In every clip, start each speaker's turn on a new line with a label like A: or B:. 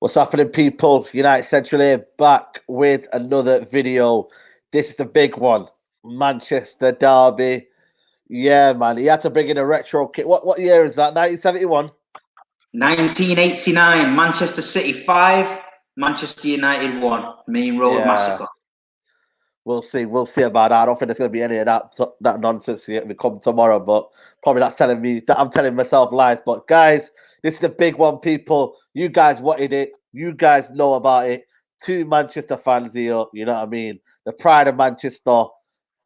A: What's happening, people? United Central here, back with another video. This is the big one. Manchester Derby. Yeah, man. He had to bring in a retro kit. What year is that? 1971?
B: 1989. Manchester City 5, Manchester United 1. Main Road Massacre.
A: We'll see. We'll see about that. I don't think there's going to be any of that nonsense yet. We come tomorrow, but probably that's telling me that I'm telling myself lies. But guys, this is the big one, people. You guys wanted it. You guys know about it. Two Manchester fans here. You know what I mean? The pride of Manchester.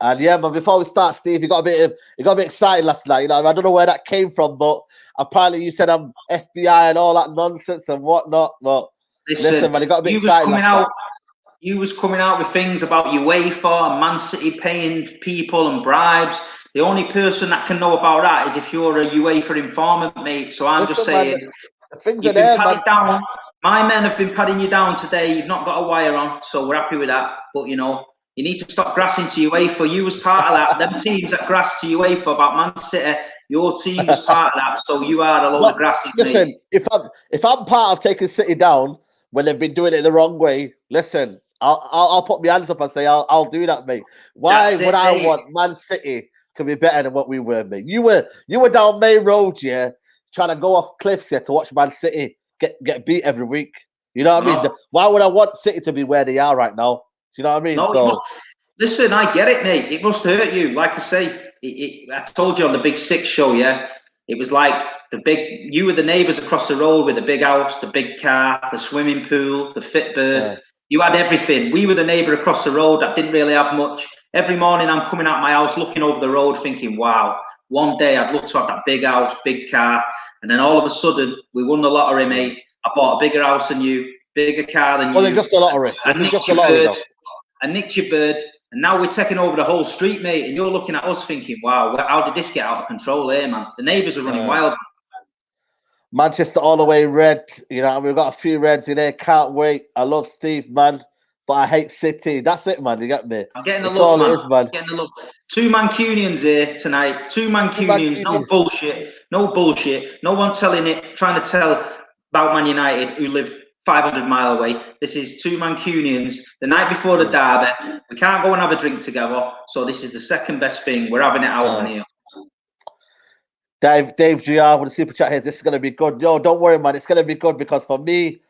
A: And yeah, man. Before we start, Steve, you got a bit excited last night. You know, I don't know where that came from, but apparently you said I'm FBI and all that nonsense and whatnot. But listen man, you got a bit excited last night.
B: You was coming out with things about UEFA and Man City paying people and bribes. The only person that can know about that is if you're a UEFA informant, mate. So I'm just saying,
A: man, the things
B: you've
A: are there,
B: been padded
A: man.
B: down. My men have been padding you down today. You've not got a wire on, so we're happy with that. But you know, you need to stop grassing to UEFA. You was part of that. Them teams that grass to UEFA about Man City, your team was part of that. So you are a load of grasses,
A: listen,
B: mate.
A: If I'm part of taking City down when they've been doing it the wrong way, listen. I'll put my hands up and say I'll do that, mate. Why would I want Man City to be better than what we were, mate? You were down Main Road, yeah, trying to go off cliffs here to watch Man City get beat every week. You know what I mean? Why would I want City to be where they are right now? Do you know what I mean?
B: No, listen, I get it, mate. It must hurt you. Like I say, I told you on the Big Six show, yeah. It was like you were the neighbours across the road with the big house, the big car, the swimming pool, the Fitbird. Yeah. You had everything. We were the neighbour across the road that didn't really have much. Every morning I'm coming out my house, looking over the road, thinking, wow, one day I'd love to have that big house, big car. And then all of a sudden, we won the lottery, mate. I bought a bigger house than you, bigger car than you.
A: Well, it's just a lottery.
B: I nicked your bird. And now we're taking over the whole street, mate. And you're looking at us thinking, wow, how did this get out of control here, man? The neighbours are running wild.
A: Manchester all the way red. You know, we've got a few reds in there. Can't wait. I love Steve, man. But I hate City. That's it, man. You get me?
B: I'm getting the love, man. It is, man. I'm getting the love. Two Mancunians here tonight. Two Mancunians. No bullshit. No bullshit. No one trying to tell about Man United who live 500 miles away. This is two Mancunians. The night before the derby, we can't go and have a drink together. So this is the second best thing. We're having it out on here.
A: Dave GR with the super chat here. This is going to be good. Yo, don't worry, man. It's going to be good because for me,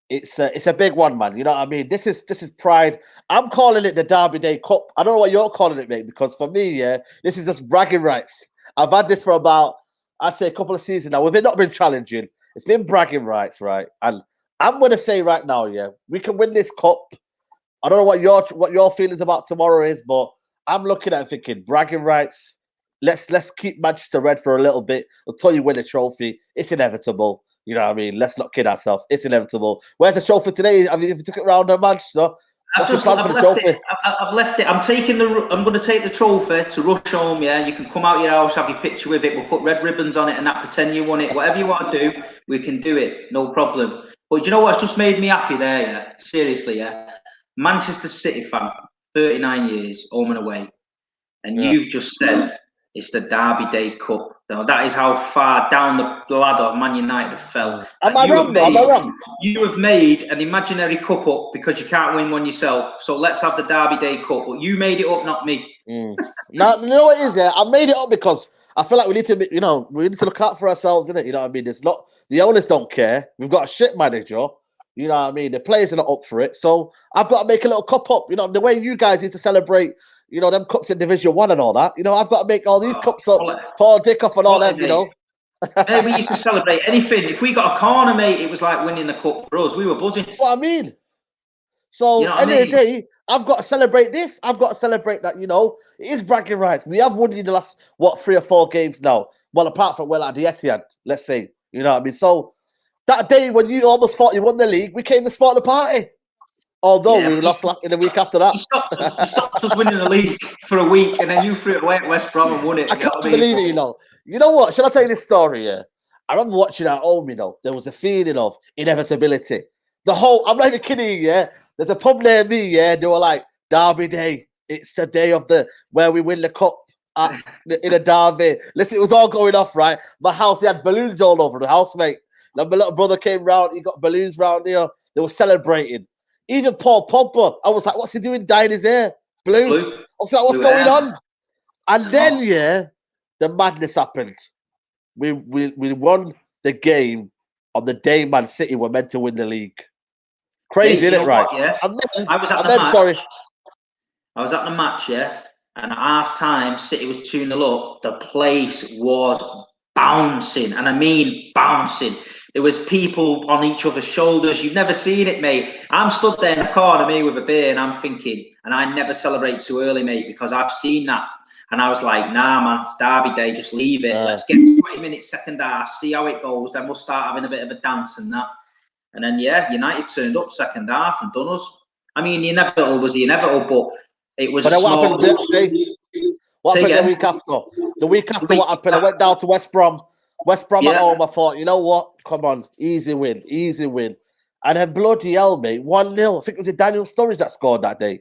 A: it's a big one, man. You know what I mean? This is pride. I'm calling it the Derby Day Cup. I don't know what you're calling it, mate, because for me, yeah, this is just bragging rights. I've had this for about, I'd say, a couple of seasons now. We've not been challenging. It's been bragging rights, right? And I'm going to say right now, yeah, we can win this cup. I don't know what your feelings about tomorrow is, but I'm looking at it thinking bragging rights. Let's keep Manchester red for a little bit until you win the trophy. It's inevitable. You know what I mean? Let's not kid ourselves. It's inevitable. Where's the trophy today? I mean, if you took it around Manchester,
B: I've left it. I'm going to take the trophy to Rush home. Yeah, you can come out your house, have your picture with it. We'll put red ribbons on it and that, pretend you won it. Whatever you want to do, we can do it. No problem. But you know what's just made me happy there? Yeah, seriously, yeah. Manchester City fan, 39 years, home and away, and you've just said it's the Derby Day Cup. Now, that is how far down the ladder Man United fell.
A: Am I wrong?
B: You have made an imaginary cup up because you can't win one yourself. So let's have the Derby Day Cup. But you made it up, not me.
A: Now, you know what it is, yeah? I made it up because I feel like we need to look out for ourselves, innit? You know what I mean? It's not, the owners don't care. We've got a shit manager. You know what I mean? The players are not up for it. So I've got to make a little cup up. You know, the way you guys used to celebrate, you know, them cups in Division 1 and all that. You know, I've got to make all these cups up. Paul Dickoff and all them, you know.
B: Mate, we used to celebrate anything. If we got a corner, mate, it was like winning the cup for us. We were buzzing.
A: That's what I mean. So, you know end of the day, I've got to celebrate this. I've got to celebrate that, you know. It is bragging rights. We have won in the last, 3 or 4 games now. Well, apart from, at the Etihad, let's say. You know what I mean? So, that day when you almost thought you won the league, we came to spot the party. Although we lost in the week after that.
B: You stopped us winning the league for a week, and then you threw it away at West Brom and won it.
A: I can't believe it, you know. You know what? Should I tell you this story here? I remember watching at home, you know, there was a feeling of inevitability. I'm not even kidding you, yeah. There's a pub near me, yeah. They were like, Derby Day. It's the day of where we win the cup in a derby. Listen, it was all going off, right? My house, they had balloons all over the house, mate. My little brother came round. He got balloons round here. They were celebrating. Even Paul Pogba. I was like, what's he doing dyeing his hair? Blue. I was like, what's going on? And then, the madness happened. We won the game on the day Man City were meant to win the league. Crazy, isn't it, right?
B: Yeah.
A: And then,
B: I was at the match. I was at the match, and at half time, City was 2-0 up. The place was bouncing, and I mean bouncing. There was people on each other's shoulders. You've never seen it, mate. I'm stood there in the corner, me with a beer, and I'm thinking, and I never celebrate too early, mate, because I've seen that. And I was like, nah, man, it's Derby day, just leave it. Let's get 20 minutes second half, see how it goes, then we'll start having a bit of a dance and that. And then, United turned up second half and done us. I mean, the inevitable was the inevitable, but it was
A: what happened the next day? What happened the week after? The week after, what happened? I went down to West Brom. West Brom at home. I thought, you know what? Come on, easy win. And then bloody hell, mate, 1-0. I think it was Daniel Sturridge that scored that day.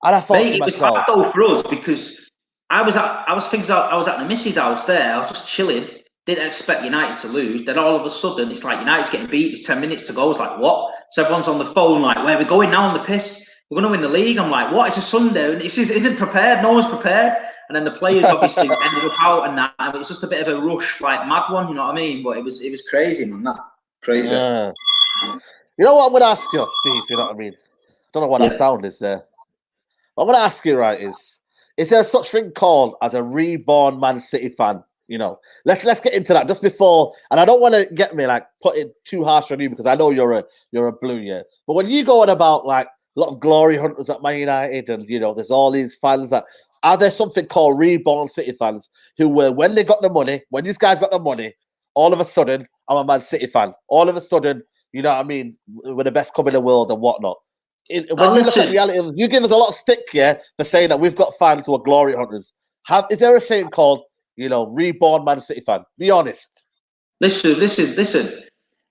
A: And I thought,
B: mate, it was hard though for us because I was at the missus' house there. I was just chilling. Didn't expect United to lose. Then all of a sudden, it's like United's getting beat. It's 10 minutes to go. It's like, what? So everyone's on the phone, like, where are we going now on the piss? We're going to win the league. I'm like, what? It's a Sunday. And this isn't prepared. No one's prepared. And then the players obviously ended up out and that. And it was just a bit of a rush, like mad one. You know what I mean? But it was crazy, man. That crazy.
A: Yeah. You know what I'm going to ask you, Steve? You know what I mean? I don't know what that sound is there. What I'm going to ask you, right, is there such thing called as a reborn Man City fan? You know, let's get into that just before, and I don't want to get me like put it too harsh on you because I know you're a blue, but when you go on about like a lot of glory hunters at Man United, and there's all these fans that are there something called reborn City fans who were when they got the money, when these guys got the money, all of a sudden I'm a Man City fan. All of a sudden, you know what I mean, we're the best club in the world and whatnot. When you look at reality, you give us a lot of stick for saying that we've got fans who are glory hunters. Is there a saying called reborn Man City fan? Be honest. Listen.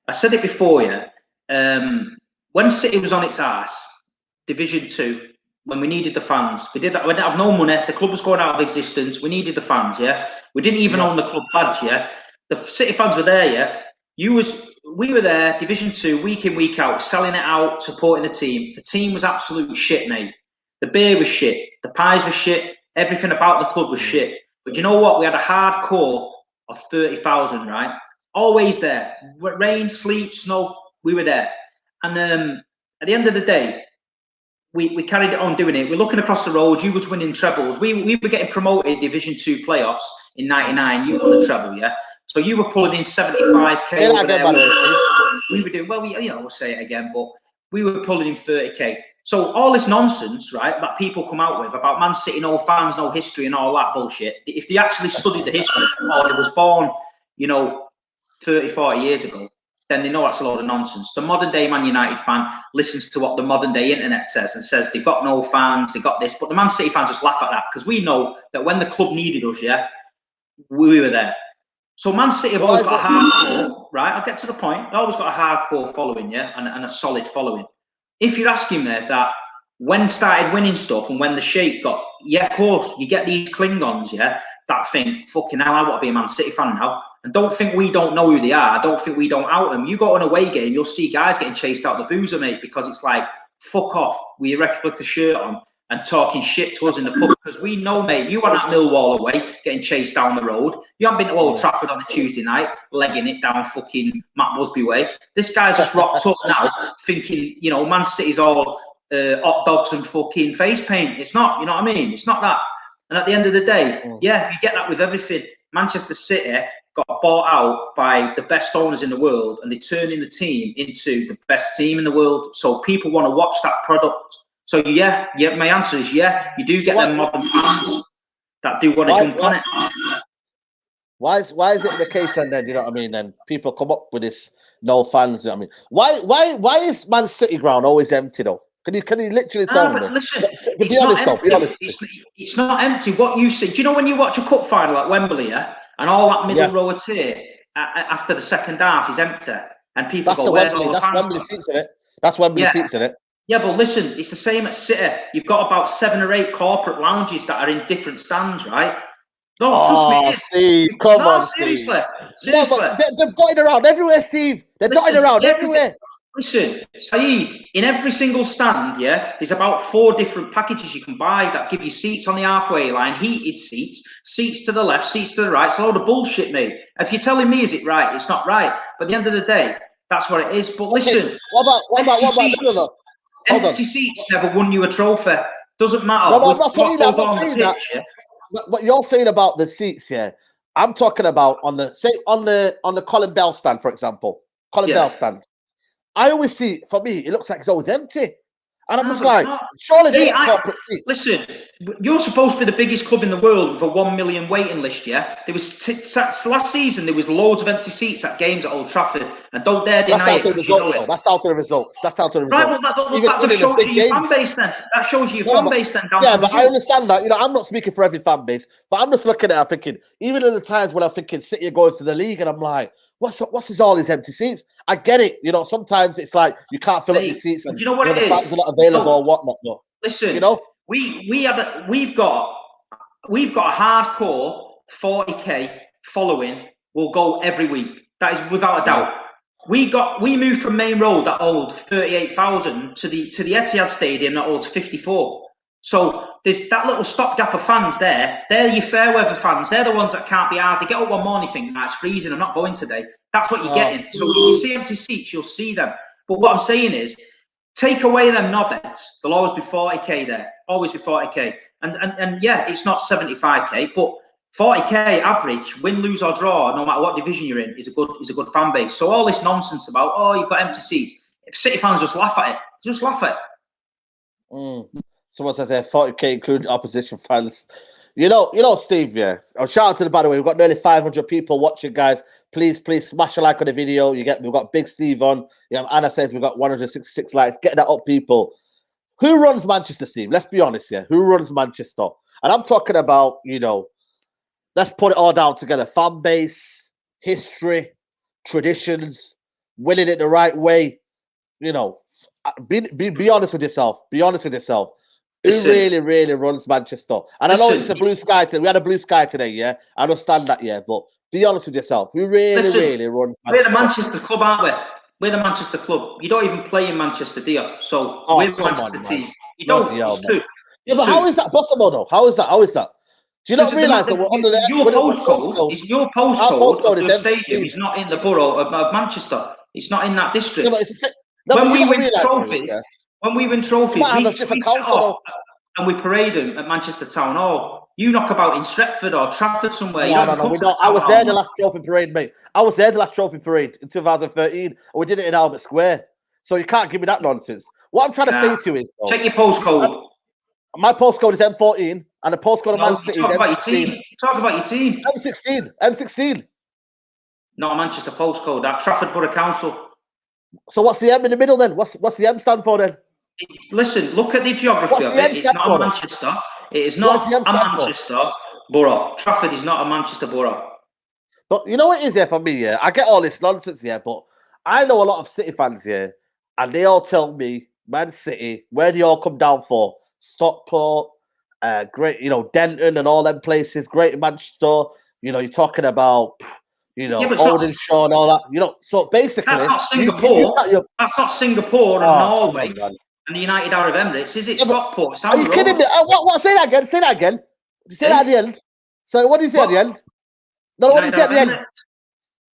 B: I said it before, when City was on its arse, Division 2, when we needed the fans, we didn't have no money. The club was going out of existence. We needed the fans, We didn't even own the club badge, The City fans were there, We were there, Division 2, week in, week out, selling it out, supporting the team. The team was absolute shit, mate. The beer was shit. The pies were shit. Everything about the club was shit. But you know what? We had a hard core of 30,000, right? Always there. Rain, sleet, snow, we were there. And at the end of the day, we carried it on doing it. We're looking across the road. You was winning trebles. We were getting promoted Division 2 playoffs in 99. You won a treble, So you were pulling in 75k over there. We were doing, well, we'll say it again, but we were pulling in 30k. So all this nonsense, right, that people come out with about Man City, no fans, no history and all that bullshit, if they actually studied the history or they was born, 30, 40 years ago, then they know that's a load of nonsense. The modern day Man United fan listens to what the modern day internet says and says they've got no fans, they've got this, but the Man City fans just laugh at that because we know that when the club needed us, we were there. So Man City have always got a hardcore, right? I'll get to the point. They've always got a hardcore following, and a solid following. If you're asking me that when started winning stuff and when the shape got, of course, you get these Klingons, that think, fucking hell, I want to be a Man City fan now. And don't think we don't know who they are. Don't think we don't out them. You go on an away game, you'll see guys getting chased out the boozer, mate, because it's like, fuck off with your replica shirt on and talking shit to us in the pub. Because we know, mate, you were at Millwall away, getting chased down the road. You haven't been to Old Trafford on a Tuesday night, legging it down fucking Matt Busby way. This guy's just rocked up now, thinking, Man City's all hot dogs and fucking face paint. It's not, you know what I mean? It's not that. And at the end of the day, you get that with everything. Manchester City got bought out by the best owners in the world, and they're turning the team into the best team in the world. So people want to watch that product. So my answer is you do get them modern fans that do want to jump on it.
A: Why is it the case then? You know what I mean? Then people come up with this no fans. You know what I mean? Why is Man City ground always empty though? Can you literally tell me?
B: Listen, it's not empty. What you see, do you know when you watch a cup final at Wembley, and all that middle row of tier after the second half is empty, and people go, "Where's all the fans?"
A: Wembley seats in it. That's Wembley seats in it.
B: Yeah, but listen, it's the same at City. You've got about 7 or 8 corporate lounges that are in different stands, right? No, trust me, it is.
A: Steve, come
B: no,
A: on,
B: seriously.
A: Steve. No, but they're dotted around everywhere, Steve. They're dotted around everywhere.
B: Listen, Saeed, in every single stand, yeah, there's about 4 different packages you can buy that give you seats on the halfway line, heated seats, seats to the left, seats to the right. It's a load of bullshit, mate. If you're telling me, is it right? It's not right. But at the end of the day, that's what it is. But listen, empty seats never won you a trophy. Doesn't matter.
A: No, I'm not saying that. I'm not saying that. But you're saying about the seats, yeah. I'm talking about on the Colin Bell stand, for example. Bell stand. I always see, for me, it looks like it's always empty. And I'm just like, surely they have corporate seats.
B: Listen, you're supposed to be the biggest club in the world with a 1 million waiting list, yeah? There was last season, there was loads of empty seats at games at Old Trafford, and don't dare deny it.
A: That's down to the results. That's down to the results.
B: Right, well, that just shows you your fan base then. That shows you your fan base then.
A: Yeah, but I understand that. You know, I'm not speaking for every fan base, but I'm just looking at it, thinking, even in the times when I'm thinking City are going for the league, and I'm like, what's all these empty seats? I get it. You know, sometimes it's like you can't fill up your seats, and
B: do you know what it is?
A: The fans are not available or whatnot. No.
B: Listen,
A: you know,
B: we've got a hardcore 40k following. Will go every week. That is without a doubt. We moved from Main Road that holds 38,000 to the Etihad Stadium that holds 54. So there's that little stopgap of fans there. They're your fair weather fans. They're the ones that can't be hard. They get up one morning thinking, it's freezing, I'm not going today. That's what you're getting. So when you see empty seats, you'll see them. But what I'm saying is, take away them knobheads. There'll always be 40k there. Always be 40k. And yeah, it's not 75k, but 40k average, win, lose or draw, no matter what division you're in, is a good fan base. So all this nonsense about you've got empty seats, if City fans just laugh at it, just laugh at it.
A: Someone says 40k including opposition fans. You know, Steve, yeah. Shout out to by the way, we've got nearly 500 people watching, guys. Please smash a like on the video. We've got Big Steve on. Anna says we've got 166 likes. Get that up, people. Who runs Manchester, Steve? Let's be honest here. Who runs Manchester? And I'm talking about, let's put it all down together. Fan base, history, traditions, winning it the right way. Be honest with yourself. Be honest with yourself. Who really runs Manchester? And I know it's a blue sky today. We had a blue sky today, yeah? I understand that, yeah. But be honest with yourself. Who really runs Manchester?
B: We're the Manchester club, aren't we? We're the Manchester club. You don't even play in Manchester, do you? So we're the Manchester team. You don't. It's true.
A: Yeah, but how is that possible, though? How is that? Do you not realise that we're under the...
B: Your postcode is your postcode of the stadium is not in the borough of Manchester. It's not in that district.
A: Yeah, but
B: when we win trophies, we set off and we parade them at Manchester Town Hall. You knock about in Stretford or Trafford somewhere.
A: No, we don't. I was there the last trophy parade, mate. I was there the last trophy parade in 2013, and we did it in Albert Square. So you can't give me that nonsense. What I'm trying to say to you is...
B: Check your postcode.
A: My postcode is M14, and the postcode of Man City is M16.
B: Talk about your team.
A: M16.
B: Not a Manchester postcode. That Trafford Borough Council.
A: So what's the M in the middle then? What's the M stand for then?
B: Listen, look at the geography of it. It's not a Manchester. It is not a Manchester borough. Trafford is not a Manchester borough.
A: But you know what it is here for me, yeah? I get all this nonsense here, but I know a lot of City fans here, and they all tell me, Man City, where do you all come down for? Stockport, great, Denton and all them places, Great Manchester, you're talking about... Oldenshaw and all that, so basically...
B: That's not Singapore. That's not Singapore and Norway and the United Arab Emirates, is it? Stockport. It's down the road. Are you kidding me?
A: What? Say that again. Say that again. Did you say that at the end? So what did you say at the end? No, what did you say at the end?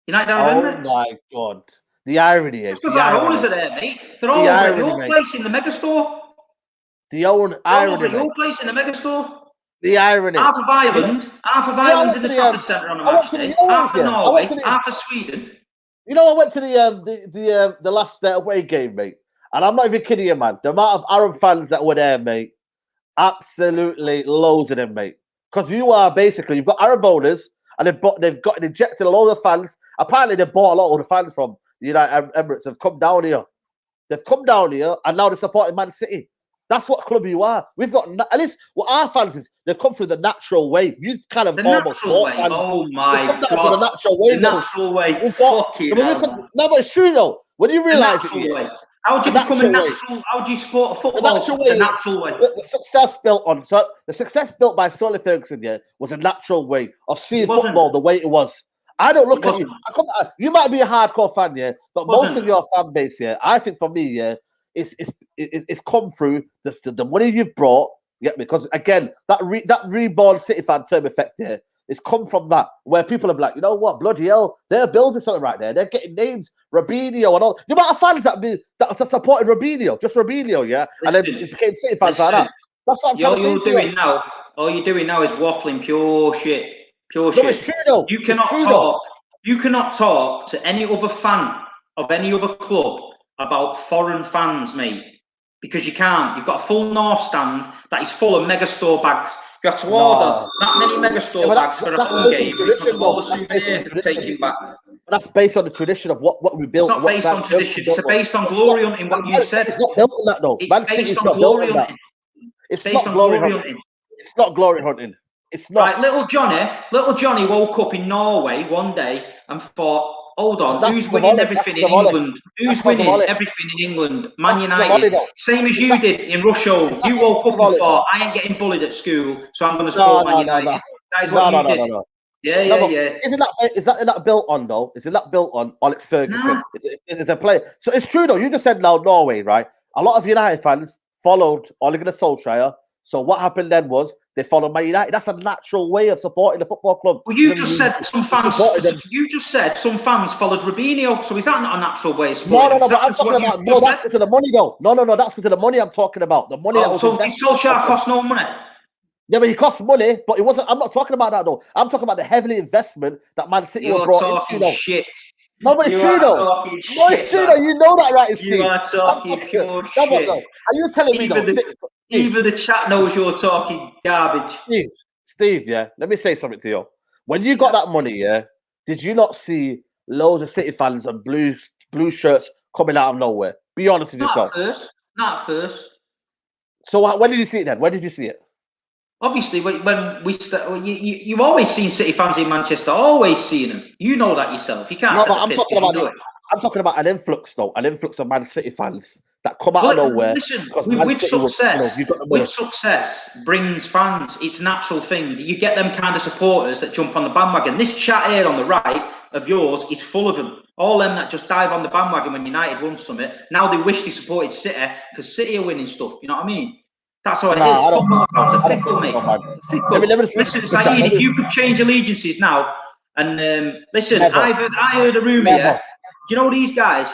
B: United Arab Emirates.
A: Oh my God. The irony is...
B: Because our owners are there, mate. They're all over at your place in the megastore.
A: The own irony.
B: Your place in the megastore.
A: The irony.
B: Half of Ireland's in the Trafford Centre on a match day. Half of Norway, half of Sweden.
A: I went to the last away game, mate, and I'm not even kidding you, man. The amount of Arab fans that were there, mate, absolutely loads of them, mate. Because you've got Arab owners, and they've got injected a load of fans. Apparently, they bought a lot of the fans from the United Arab Emirates. They've come down here, and now they're supporting Man City. That's what club you are. We've got at least what our fans is. They come through the natural way. You kind of almost
B: natural way. Oh my God!
A: The natural way.
B: The natural way.
A: No, but it's true though. When you realise it,
B: How do you become a natural? How do you support a football? The natural way.
A: The success built by Sonny Ferguson, was a natural way of seeing football the way it was. I don't look at you. You might be a hardcore fan, but most of your fan base, I think for me, it's come through the money you've brought. Because again, that reborn City fan term effect it's come from that, where people are like, you know what, bloody hell, they're building something right there. They're getting names, Robinho and all. The amount of fans that supported Robinho, just Robinho, and then it became City fans like that. That's what I'm trying to say.
B: All you're doing now is waffling pure shit. Pure
A: shit.
B: It's true, though. You cannot talk to any other fan of any other club about foreign fans, mate. Because you can't. You've got a full North stand that is full of megastore bags. You have to order that many megastore bags for a home game because of all the souvenirs they're taking back.
A: That's based on the tradition of what we built.
B: It's not based on tradition. It's based on glory hunting. What you said.
A: It's not built on that though.
B: It's based on glory hunting.
A: It's based on glory hunting. It's not glory hunting. It's not.
B: Right, little Johnny woke up in Norway one day and thought, hold on, who's winning everything in England? Who's winning everything in England? Man United. Same as you did in Russia. You woke up and thought, I ain't getting bullied at school, so I'm going to support Man United. That is what you did. Yeah.
A: Is that built on though? Is it not built on Alex Ferguson? It's a player. So it's true though. You just said now Norway, right? A lot of United fans followed Ole Gunnar Solskjaer. So what happened then was they followed Man United. That's a natural way of supporting the football club.
B: Well, you just said some fans. You just said some fans followed Robinho. So is that not a natural way of supporting?
A: No. But I'm talking about that's because of the money, though. No. That's because of the money I'm talking about. The money.
B: So did Solskjaer cost no money?
A: Yeah, but he cost money, but it wasn't. I'm not talking about that though. I'm talking about the heavy investment that Man City were brought into.
B: Shit.
A: No, but it's true though. No, it's true though. You know that, right?
B: You are talking pure shit.
A: Are you telling me though?
B: Even the chat knows you're talking garbage.
A: Steve, let me say something to you. When you got that money, did you not see loads of City fans and blue shirts coming out of nowhere? Be honest with yourself.
B: Not at first.
A: So when did you see it then? When did you see it?
B: Obviously, when we start, you've always seen City fans in Manchester. Always seen them. You know that yourself. You can't.
A: No, but I'm talking about an influx though. An influx of Man City fans that come out of nowhere.
B: Listen, with success brings fans. It's a natural thing. You get them kind of supporters that jump on the bandwagon. This chat here on the right of yours is full of them. All them that just dive on the bandwagon when United won something. Now they wish they supported City because City are winning stuff. You know what I mean? That's how it is. Football fans are fickle, mate. Fickle. Listen, Saeed, if you could change allegiances now, and listen, I heard a rumour here. Do you know these guys,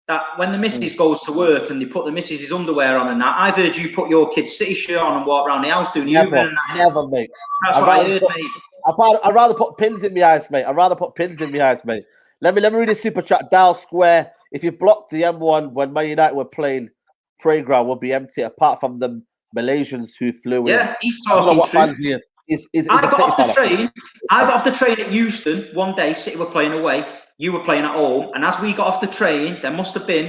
B: that when the missus goes to work and they put the missus's underwear on and that, I've heard you put your kid's City shirt on and walk around the house doing
A: Never, mate.
B: That's what I heard, mate.
A: I'd rather put pins in my eyes, mate. Let me read this super chat. Dial Square. If you blocked the M1 when Man United were playing, parade ground would be empty apart from the Malaysians who flew in.
B: Yeah, he's talking true. I got off the train at Euston one day. City were playing away. You were playing at home, and as we got off the train, there must have been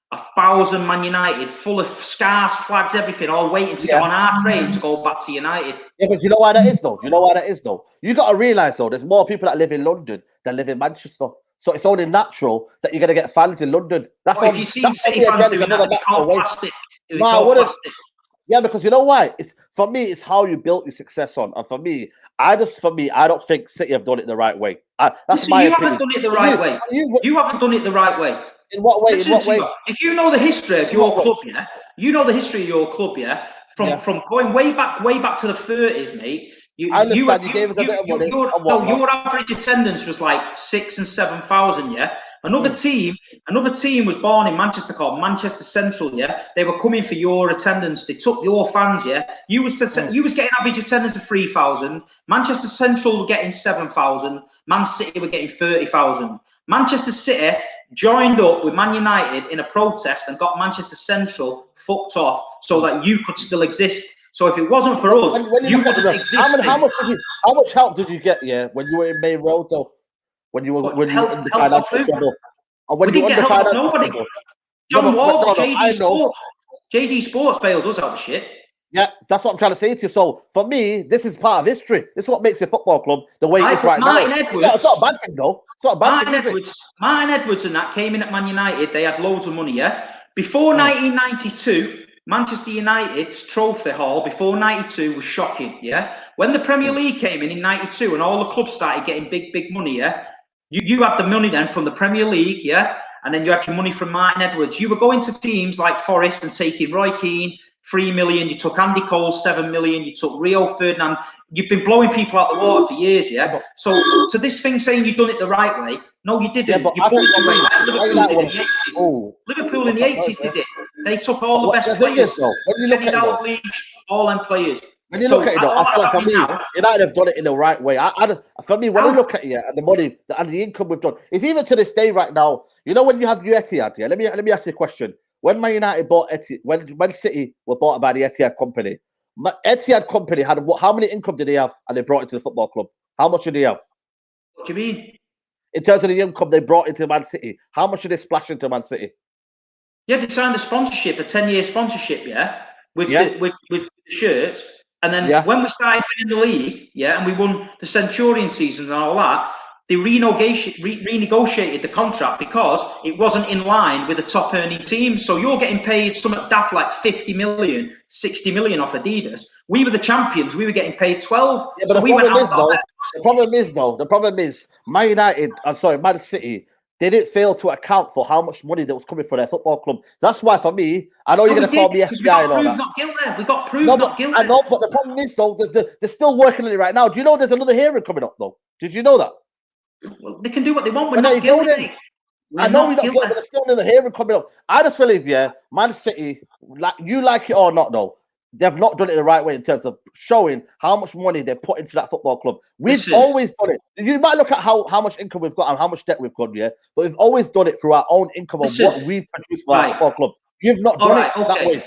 B: 1,000 Man United, full of scarves, flags, everything, all waiting to get on our train to go back to United.
A: Yeah, but do you know why that is, though? You got to realise, though, there's more people that live in London than live in Manchester. So it's only natural that you're going to get fans in London.
B: That's if you see City fans doing that, they call plastic.
A: Yeah, because you know why? For me, it's how you built your success on. And for me, I don't think City have done it the right way. That's my opinion.
B: You haven't done it the right way. You haven't done it the right way.
A: In what way?
B: If you know the history of your club, you know the history of your club, from going way back to the 30s, mate.
A: I understand. You gave us a bit of money.
B: Your average attendance was like 6,000 and 7,000. Another team was born in Manchester called Manchester Central. They were coming for your attendance. They took your fans. You was getting average attendance of 3,000. Manchester Central were getting 7,000. Man City were getting 30,000. Manchester City joined up with Man United in a protest and got Manchester Central fucked off so that you could still exist. So if it wasn't for us, you wouldn't exist.
A: How much help did you get? When you were in Main Road, though, when you were in the financial trouble.
B: We didn't get help from nobody. John Wall, JD Sports bailed us out of shit.
A: Yeah, that's what I'm trying to say to you. So for me, this is part of history. This is what makes a football club the way it is right now. It's not a bad thing, though. It's not a bad thing.
B: Martin Edwards and that came in at Man United. They had loads of money, Before 1992, Manchester United's trophy haul before 92 was shocking, yeah? When the Premier League came in 92 and all the clubs started getting big money, yeah? You had the money then from the Premier League, yeah? And then you had your money from Martin Edwards. You were going to teams like Forest and taking Roy Keane, 3 million. You took Andy Cole, 7 million. You took Rio Ferdinand. You've been blowing people out the water for years, yeah? So to this thing saying you've done it the right way, no, you didn't.
A: Yeah,
B: you bullied your way like Liverpool in the 80s. Liverpool in the 80s did it. They took all the best players. Kenny Dalglish, all them players.
A: When you look at it, though, I feel like for me, United have done it in the right way. For me, when I look at it and the money and the income we've done, it's even to this day right now. You know, when you have your Etihad, yeah. Let me ask you a question. When Man United bought Etihad, when City were bought by the Etihad company, Etihad company had how many income did they have? And they brought it to the football club. How much did they have?
B: What do you mean?
A: In terms of the income they brought into Man City, how much did they splash into Man City?
B: Yeah, they signed a sponsorship, a 10-year sponsorship, yeah, with the shirts. And then when we started winning the league, yeah, and we won the Centurion season and all that, they renegotiated the contract because it wasn't in line with the top earning team. So you're getting paid something daft like 50 million, 60 million off Adidas. We were the champions. We were getting paid 12.
A: Yeah, but so the problem is Man United, Man City, they didn't fail to account for how much money that was coming for their football club. That's why, for me, I know you're going to call me FBI and all that.
B: Not guilty. We got proved not guilty.
A: I know, but the problem is, though, they're still working on it right now. Do you know there's another hearing coming up, though? Did you know that?
B: Well, they can do what they want. We're not guilty.
A: I know we're not guilty, but there's still another hearing coming up. I just believe, Man City, like it or not, though, they've not done it the right way in terms of showing how much money they put into that football club. We've always done it. You might look at how much income we've got and how much debt we've got, but we've always done it through our own income of what we've produced for our football club. You've not done it that way.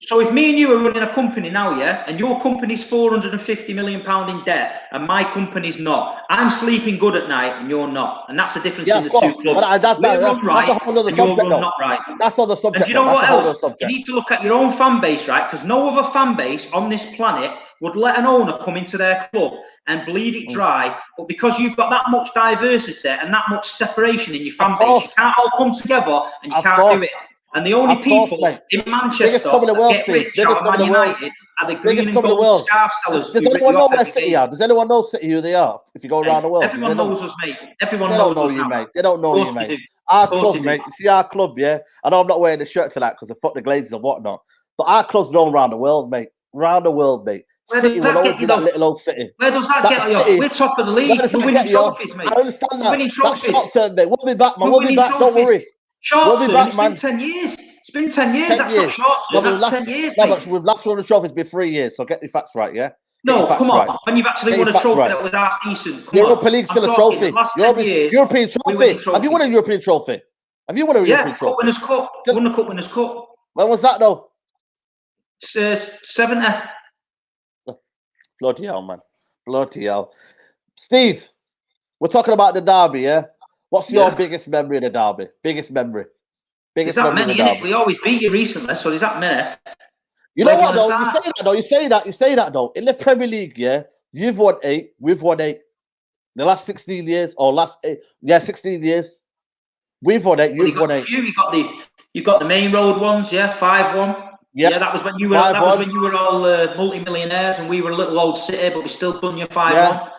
B: So if me and you are running a company now, and your company's £450 million in debt and my company's not, I'm sleeping good at night and you're not. And that's the difference in the two clubs. That's a whole other subject, not right.
A: That's on the subject.
B: And do you know what else? You need to look at your own fan base, right? Because no other fan base on this planet would let an owner come into their club and bleed it dry. But because you've got that much diversity and that much separation in your fan base, you can't all come together and you can't do it. And the only people in Manchester that get rich out of Man United are the green and gold scarf sellers.
A: Does anyone know where City are? Does anyone know City who they are? If you go around the world,
B: everyone knows us, mate. Everyone knows us,
A: mate. They don't know you, mate. Our club, mate. You see our club, I know I'm not wearing the shirt tonight because I fuck the Glazers and whatnot. But our club's known around the world, mate. Around the world, mate. City will always be that little old City.
B: Where does that get you? We're top of the league. We're winning trophies, mate.
A: I understand that.
B: Winning trophies.
A: Short term, mate. We'll be back, man. We'll be back. Don't worry.
B: Short term, it's been 10 years. It's been 10 years. That's not short term. That's 10 years.
A: No, but we've last won the trophy. It's been 3 years. So get the facts right, yeah?
B: No, come on. When you've actually won a trophy that was half decent.
A: Europa League's still a trophy. European trophy. Have you won a European trophy? Have you won a European trophy?
B: Cup Winners' Cup. Won the Cup Winners' Cup.
A: When was that, though?
B: 70.
A: Bloody hell, man. Bloody hell. Steve, we're talking about the derby, yeah? What's your biggest memory of the derby? Biggest memory?
B: There's that many, innit? We always beat you recently, so there's that many.
A: You know what, though? You say that, though. In the Premier League, you've won 8. We've won 8. In the last 16 years, or last 8, 16 years. We've won 8. You've won 8.
B: You got the main road ones, 5-1. Yeah, that was when you were. That was when you were all multi-millionaires, and we were a little old City, but we still done your 5-1.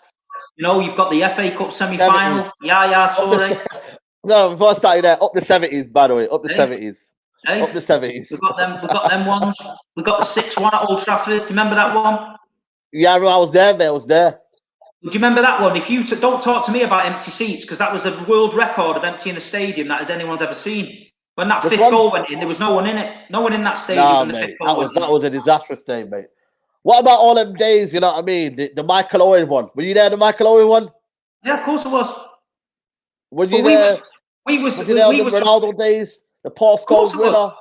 B: You know, you've got the FA Cup semi-final. Toure.
A: No, before I started there, up the 70s, by the way, up the 70s. Up the 70s.
B: We've got them ones. We got the 6-1 at Old Trafford. Do you remember that one?
A: Yeah, I was there, mate. I was there.
B: Do you remember that one? If you don't talk to me about empty seats, because that was a world record of emptying a stadium that anyone's ever seen. When that fifth goal went in, there was no one in it. No one in that stadium when the fifth goal went in. That was a disastrous day, mate. What about all them days, you know what I mean? The Michael Owen one. Were you there, the Michael Owen one? Yeah, of course I was. Were you there? We was the Ronaldo days? The Paul Scholes winner?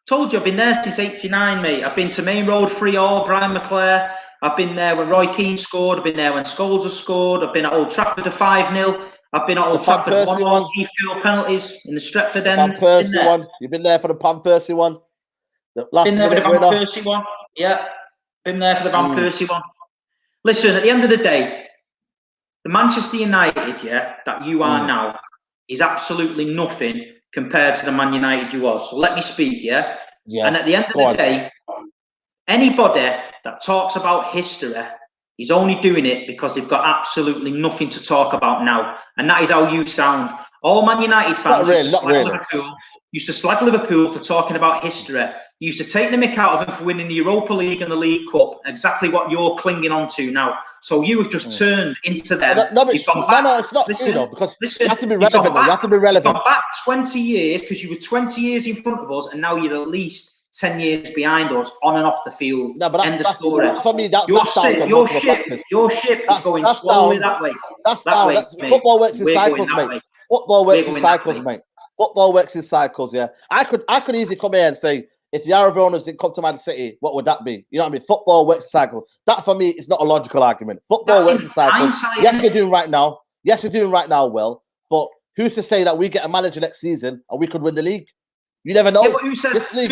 B: Told you, I've been there since '89, mate. I've been to Main Road 3-0, Brian McClare. I've been there when Roy Keane scored. I've been there when Scholes has scored. I've been at Old Trafford to 5-0. I've been at Old Trafford 1-1, Keith Field penalties in the Stretford end. Van Persie one. You've been there for the Van Persie one. Been there for the Van Persie one. Yeah. Been there for the Van Persie one. Listen, at the end of the day, the Manchester United, that you are now, is absolutely nothing compared to the Man United you was. So let me speak, yeah?
A: Yeah.
B: And at the end of the day, anybody that talks about history is only doing it because they've got absolutely nothing to talk about now. And that is how you sound. All Man United fans used to slag Liverpool for talking about history. You used to take the mick out of them for winning the Europa League and the League Cup, exactly what you're clinging on to now. So you have just turned into them.
A: No, it's not true, though, because you have to be relevant. You have to be relevant.
B: You've gone back 20 years because you were 20 years in front of us, and now you're at least 10 years behind us on and off the field.
A: No, but
B: end of story.
A: For me,
B: your ship is going slowly that way.
A: Football works in cycles, mate. Football works in cycles, mate. Football works in cycles, yeah. I could easily come here and say, if the Arab owners didn't come to Man City, what would that be? You know what I mean? Football works in cycles. That, for me, is not a logical argument. Football works in cycles. Yes, you're doing right now. Yes, you're doing right now well. But who's to say that we get a manager next season and we could win the league? You never know.
B: Yeah, but who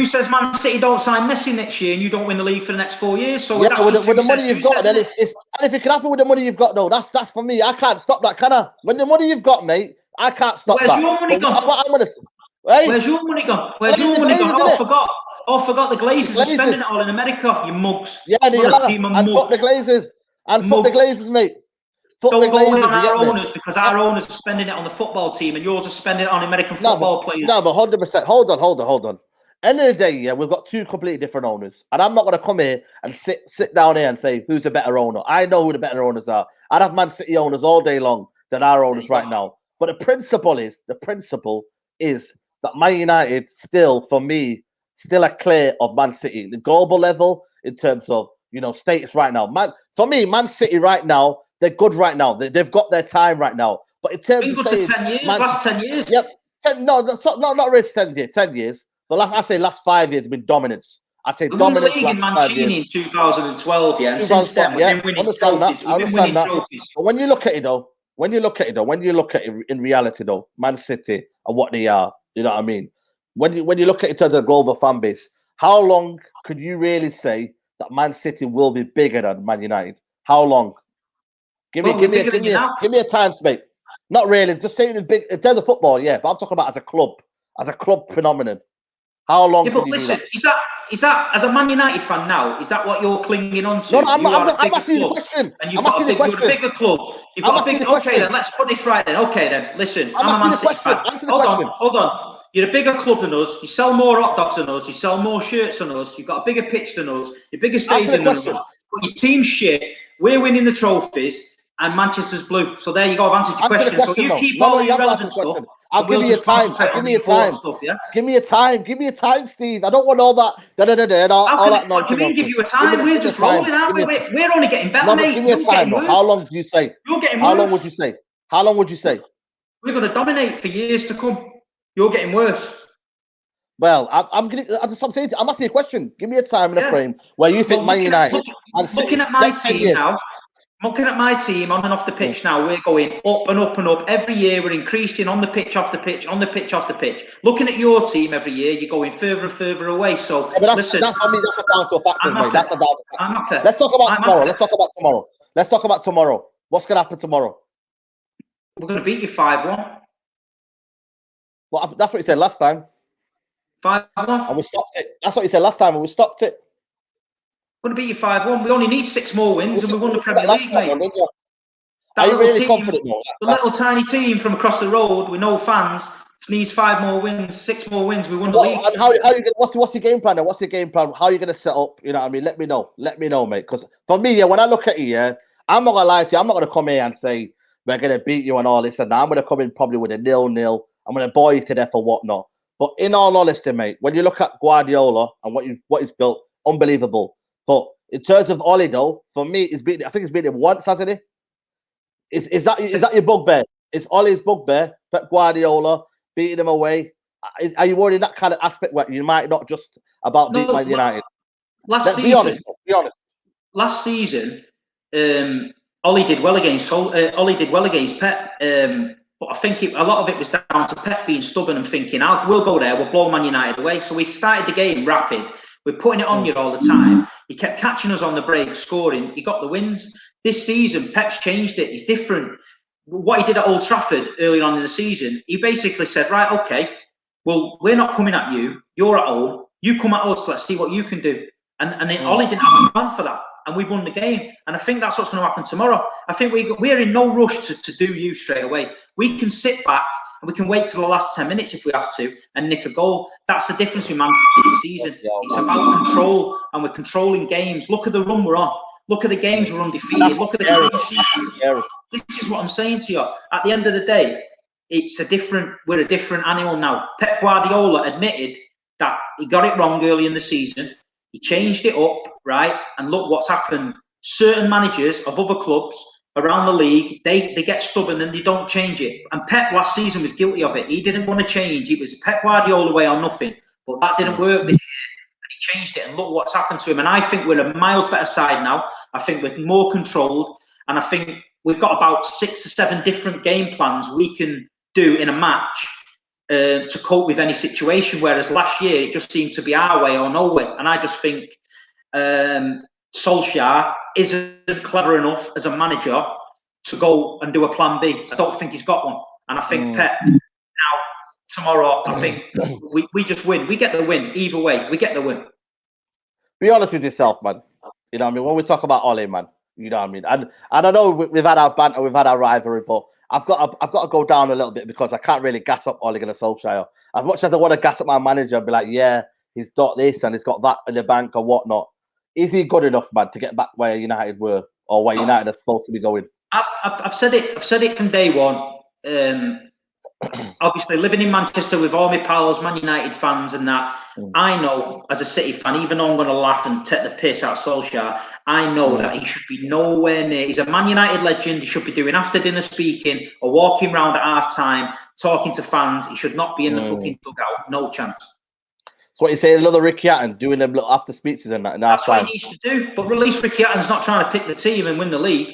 B: says Man City don't sign Messi next year and you don't win the league for the next 4 years? So
A: yeah, with the money you've got, then and if it can happen with the money you've got, though, that's for me. I can't stop that, can I? When the money you've got, mate, I can't stop that.
B: Where's your money gone? Where's your money gone? Where's your money gone? Oh, I forgot the Glazers are spending it all in America. You mugs.
A: Yeah, and fuck the Glazers. And fuck the Glazers, mate.
B: Don't go in on our owners because our owners are spending it on the football team and yours are spending it on American football players.
A: No, but 100%. Hold on. End of the day, yeah, we've got two completely different owners. And I'm not going to come here and sit down here and say who's the better owner. I know who the better owners are. I'd have Man City owners all day long than our owners right now. But the principle is that Man United still, for me, still are clear of Man City. The global level in terms of, status right now. For me, Man City right now, they're good right now. They've got their time right now. But in terms of saying,
B: 10 years, last 10 years.
A: Yep. Not really 10 years. 10 years. But I say last 5 years have been dominance. I say dominance.
B: We won the league in Mancini in 2012, yeah. And since then, we've been winning trophies.
A: But when you look at it, though, when you look at it in reality, though, Man City and what they are, you know what I mean? When you look at it in terms of the global fan base, how long could you really say that Man City will be bigger than Man United? How long? Give me a time, mate. Not really. Just saying in terms of football, yeah. But I'm talking about as a club phenomenon. How long?
B: Yeah, but listen, is that as a Man United fan now? Is that what you're clinging on to?
A: No, I'm asking you the question.
B: And you're a bigger club. You've got a big. Okay, then let's put this right. Then okay, then listen. I'm a Man City fan. Hold on. You're a bigger club than us. You sell more hot dogs than us. You sell more shirts than us. You've got a bigger pitch than us. You're bigger stadium than us. But your team's shit. We're winning the trophies. And Manchester's blue. So there you go. I've answered your question. So you keep all your relevant stuff.
A: I'll give you a time. Give me a time. Give me a time. Give me a time, Steve. I don't want all that. All that nonsense.
B: What do you mean give you a time? We're just rolling, aren't we? We're only getting better, mate.
A: Give me a time. How long do you say?
B: You're getting worse.
A: How long would you say? How long would you say?
B: We're going to dominate for years to come. You're getting worse.
A: Well, I'm asking you a question. Give me a time and a frame where you think Man United.
B: Looking at my team now. Looking at my team on and off the pitch now, we're going up and up and up. Every year we're increasing on the pitch, off the pitch, on the pitch, off the pitch. Looking at your team every year, you're going further and further away. So listen,
A: that's for me, that's a down to factors, mate. That's a down to factors.
B: I'm happy.
A: Let's talk about tomorrow. Let's talk about tomorrow. What's going to happen tomorrow?
B: We're going to beat you 5-1.
A: Well, that's what you said last time.
B: 5-1.
A: And we stopped it. That's what you said last time, and we stopped it.
B: Going to beat you 5-1. We only need 6 more wins, and we won the Premier League, mate.
A: Are you really confident?
B: The little tiny team from across the road with no fans needs 5 more wins, 6 more wins. We won the league.
A: And how you what's your game plan? Then? What's your game plan? How are you going to set up? You know what I mean? Let me know, mate. Because for me, when I look at you, I'm not gonna lie to you. I'm not gonna come here and say we're going to beat you and all this and that. I'm going to come in probably with a 0-0. I'm going to bore you to death or whatnot. But in all honesty, mate, when you look at Guardiola and what he's built, unbelievable. But in terms of Oli, though, for me, I think he's beaten him once, hasn't he? Is that your bugbear? Is Oli's bugbear, Pep Guardiola, beating him away? Are you worried in that kind of aspect where you might not just about beat Man United? Be honest.
B: Last season, Oli did well against Pep. But I think a lot of it was down to Pep being stubborn and thinking, we'll go there, we'll blow Man United away. So we started the game rapid. We're putting it on you all the time. He kept catching us on the break, scoring. He got the wins. This season, Pep's changed it. He's different. What he did at Old Trafford early on in the season, he basically said, right, okay, well, we're not coming at you. You're at home. You come at us. Let's see what you can do. And then Ollie didn't have a plan for that, and we won the game. And I think that's what's going to happen tomorrow. I think we're in no rush to do you straight away. We can sit back and we can wait till the last 10 minutes if we have to and nick a goal. That's the difference with Man City this season. It's about control, and we're controlling games. Look at the run we're on. Look at the games we're undefeated. Look at the games. This is what I'm saying to you. At the end of the day, we're a different animal now. Pep Guardiola admitted that he got it wrong early in the season. He changed it up, right? And look what's happened. Certain managers of other clubs around the league, they get stubborn and they don't change it. And Pep last season was guilty of it. He didn't want to change. It was Pep Guardiola way or nothing. But that didn't work this year. And he changed it. And look what's happened to him. And I think we're a miles better side now. I think we're more controlled. And I think we've got about 6 or 7 different game plans we can do in a match to cope with any situation, whereas last year it just seemed to be our way or no way. And I just think Solskjaer isn't clever enough as a manager to go and do a plan B. I don't think he's got one. And I think Pep, now, tomorrow, I think we just win. We get the win. Either way, we get the win.
A: Be honest with yourself, man. You know what I mean? When we talk about Ollie, man, you know what I mean? And I know we've had our banter, we've had our rivalry, but I've got to go down a little bit because I can't really gas up Ole Gunnar Solskjaer. As much as I want to gas up my manager and be like, yeah, he's got this and he's got that in the bank or whatnot. Is he good enough, man, to get back where United were or where United are supposed to be going?
B: I've said it from day one. Obviously, living in Manchester with all my pals, Man United fans and that, I know as a City fan, even though I'm going to laugh and take the piss out of Solskjaer, I know that he should be nowhere near. He's a Man United legend. He should be doing after dinner speaking or walking around at half time, talking to fans. He should not be in the fucking dugout. No chance.
A: So what you saying, another Ricky Hatton doing them little after speeches and that?
B: That's what he needs to do. But release Ricky Hatton's not trying to pick the team and win the league.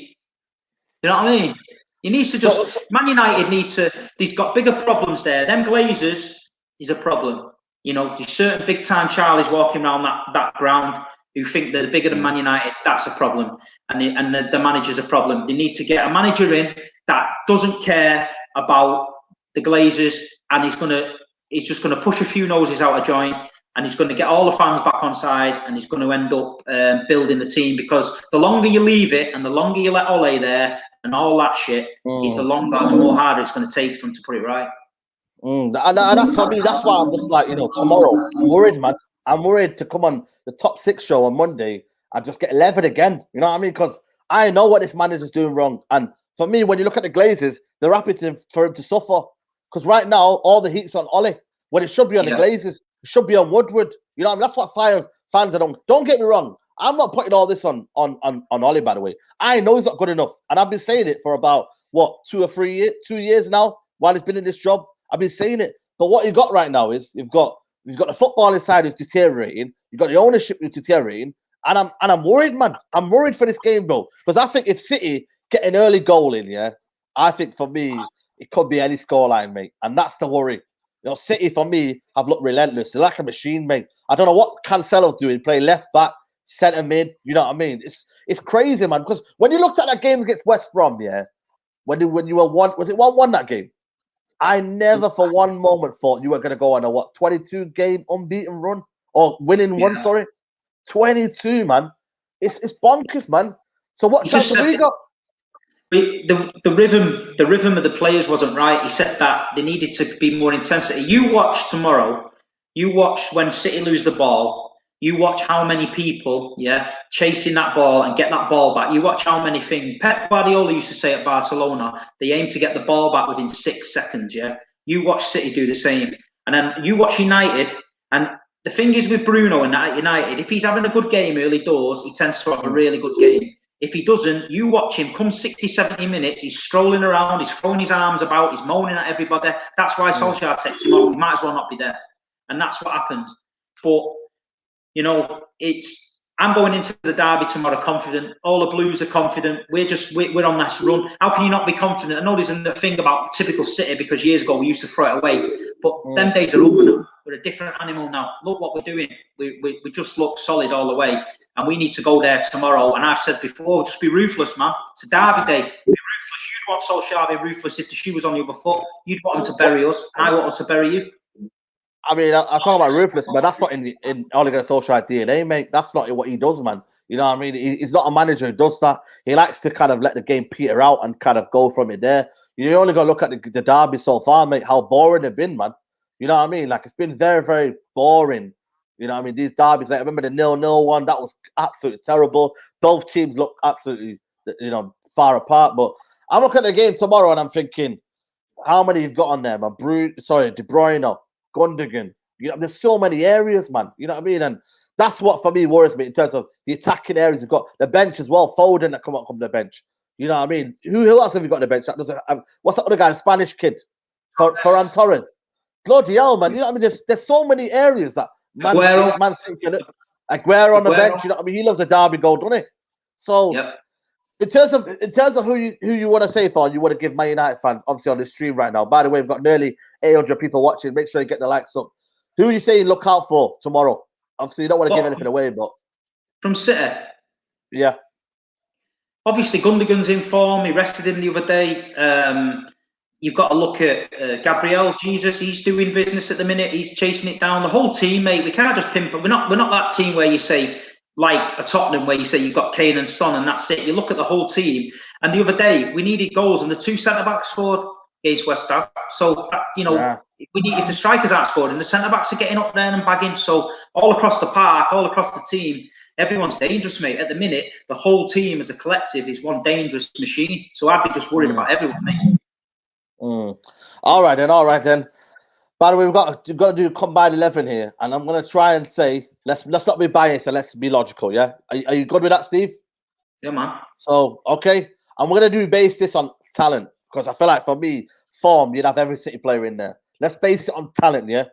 B: You know what I mean? He needs to just. Man United need to. He's got bigger problems there. Them Glazers is a problem. You know, there's certain big time Charlies walking around that ground who think they're bigger than Man United. That's a problem, and the manager's a problem. They need to get a manager in that doesn't care about the Glazers, and he's just gonna push a few noses out of joint, and he's going to get all the fans back on side, and he's going to end up building the team, because the longer you leave it and the longer you let Ole there and all that shit, it's the longer and the more harder it's going to take for him to put it right.
A: And that's for me. That's why I'm just like, tomorrow, I'm worried, man. I'm worried to come on the Top 6 show on Monday and just get 11 again. You know what I mean? Because I know what this manager's doing wrong. And for me, when you look at the Glazers, they're happy for him to suffer. Because right now, all the heat's on Ole. When it should be on the Glazers. It should be on Woodward. You know what I mean? That's what fans are on. Don't get me wrong. I'm not putting all this on Ole, by the way. I know he's not good enough. And I've been saying it for about, 2 years now while he's been in this job. I've been saying it. But what you've got right now is you've got the footballing side who's deteriorating. You've got the ownership who's deteriorating. And I'm worried, man. I'm worried for this game, bro. Because I think if City get an early goal in, I think for me, it could be any scoreline, mate. And that's the worry. City, for me, have looked relentless. They're like a machine, mate. I don't know what Cancelo's doing, play left back, centre mid. You know what I mean? It's crazy, man. Because when you looked at that game against West Brom, when you were was it 1-1 that game? I never for one moment thought you were going to go on a 22-game unbeaten run or winning one. Sorry, 22, man. It's bonkers, man. So what chance have we got?
B: The rhythm of the players wasn't right. He said that they needed to be more intensity. You watch tomorrow. You watch when City lose the ball. You watch how many people, chasing that ball and get that ball back. You watch how many things. Pep Guardiola used to say at Barcelona, they aim to get the ball back within 6 seconds. You watch City do the same, and then you watch United. And the thing is with Bruno and United, if he's having a good game early doors, he tends to have a really good game. If he doesn't, you watch him come 60, 70 minutes, he's strolling around, he's throwing his arms about, he's moaning at everybody. That's why Solskjaer takes him off. He might as well not be there. And that's what happens. But, I'm going into the derby tomorrow confident. All the Blues are confident. We're on this run. How can you not be confident? I know there's a thing about typical City because years ago we used to throw it away. But them days are over now. We're a different animal now. Look what we're doing. We just look solid all the way. And we need to go there tomorrow. And I've said before, just be ruthless, man. It's a derby day. Be ruthless. You'd want Solskjaer to be ruthless if the shoe was on the other foot. You'd want him to bury us. And I want us to bury you.
A: I mean, I talk about ruthless, but that's not in Ole Gunnar Solskjaer's DNA, mate. That's not what he does, man. You know what I mean? He's not a manager who does that. He likes to kind of let the game peter out and kind of go from it there. You only got to look at the derby so far, mate, how boring they've been, man. You know what I mean? Like, it's been very, very boring. You know what I mean? These derbies, like, I remember the 0-0 one, that was absolutely terrible. Both teams look absolutely, far apart. But I'm looking at the game tomorrow and I'm thinking, how many you've got on there, man? De Bruyne, Gundogan. There's so many areas, man. You know what I mean? And that's what for me worries me in terms of the attacking areas. You've got the bench as well. Foden that come to the bench. You know what I mean? Who else have you got on the bench? What's that other guy? The Spanish kid, Ferran Torres. Bloody hell, man! You know what I mean? There's so many areas that Man City can. Aguero on the bench. You know what I mean? He loves a derby goal, doesn't he? So. Yep. In terms of who you want to say for, you want to give Man United fans, obviously on the stream right now. By the way, we've got nearly 800 people watching. Make sure you get the likes up. Who are you saying look out for tomorrow? Obviously, you don't want to give anything away, but
B: from City,
A: yeah.
B: Obviously, Gundogan's in form. He rested him the other day. You've got to look at Gabriel Jesus. He's doing business at the minute. He's chasing it down. The whole team, mate. We can't just pinpoint. We're not that team where you say, like a Tottenham, where you say you've got Kane and Son and that's it. You look at the whole team. And the other day, we needed goals, and the two centre-backs scored against West Ham. So, if the strikers aren't scoring, the centre-backs are getting up there and bagging. So, all across the park, all across the team, everyone's dangerous, mate. At the minute, the whole team as a collective is one dangerous machine. So, I'd be just worried about everyone, mate.
A: All right, then. By the way, we've got to do a combined 11 here, and I'm going to try and say, let's not be biased and let's be logical, yeah? Are you good with that, Steve?
B: Yeah, man.
A: So, okay, and we're going to base this on talent, because I feel like for me, form, you'd have every City player in there. Let's base it on talent, yeah?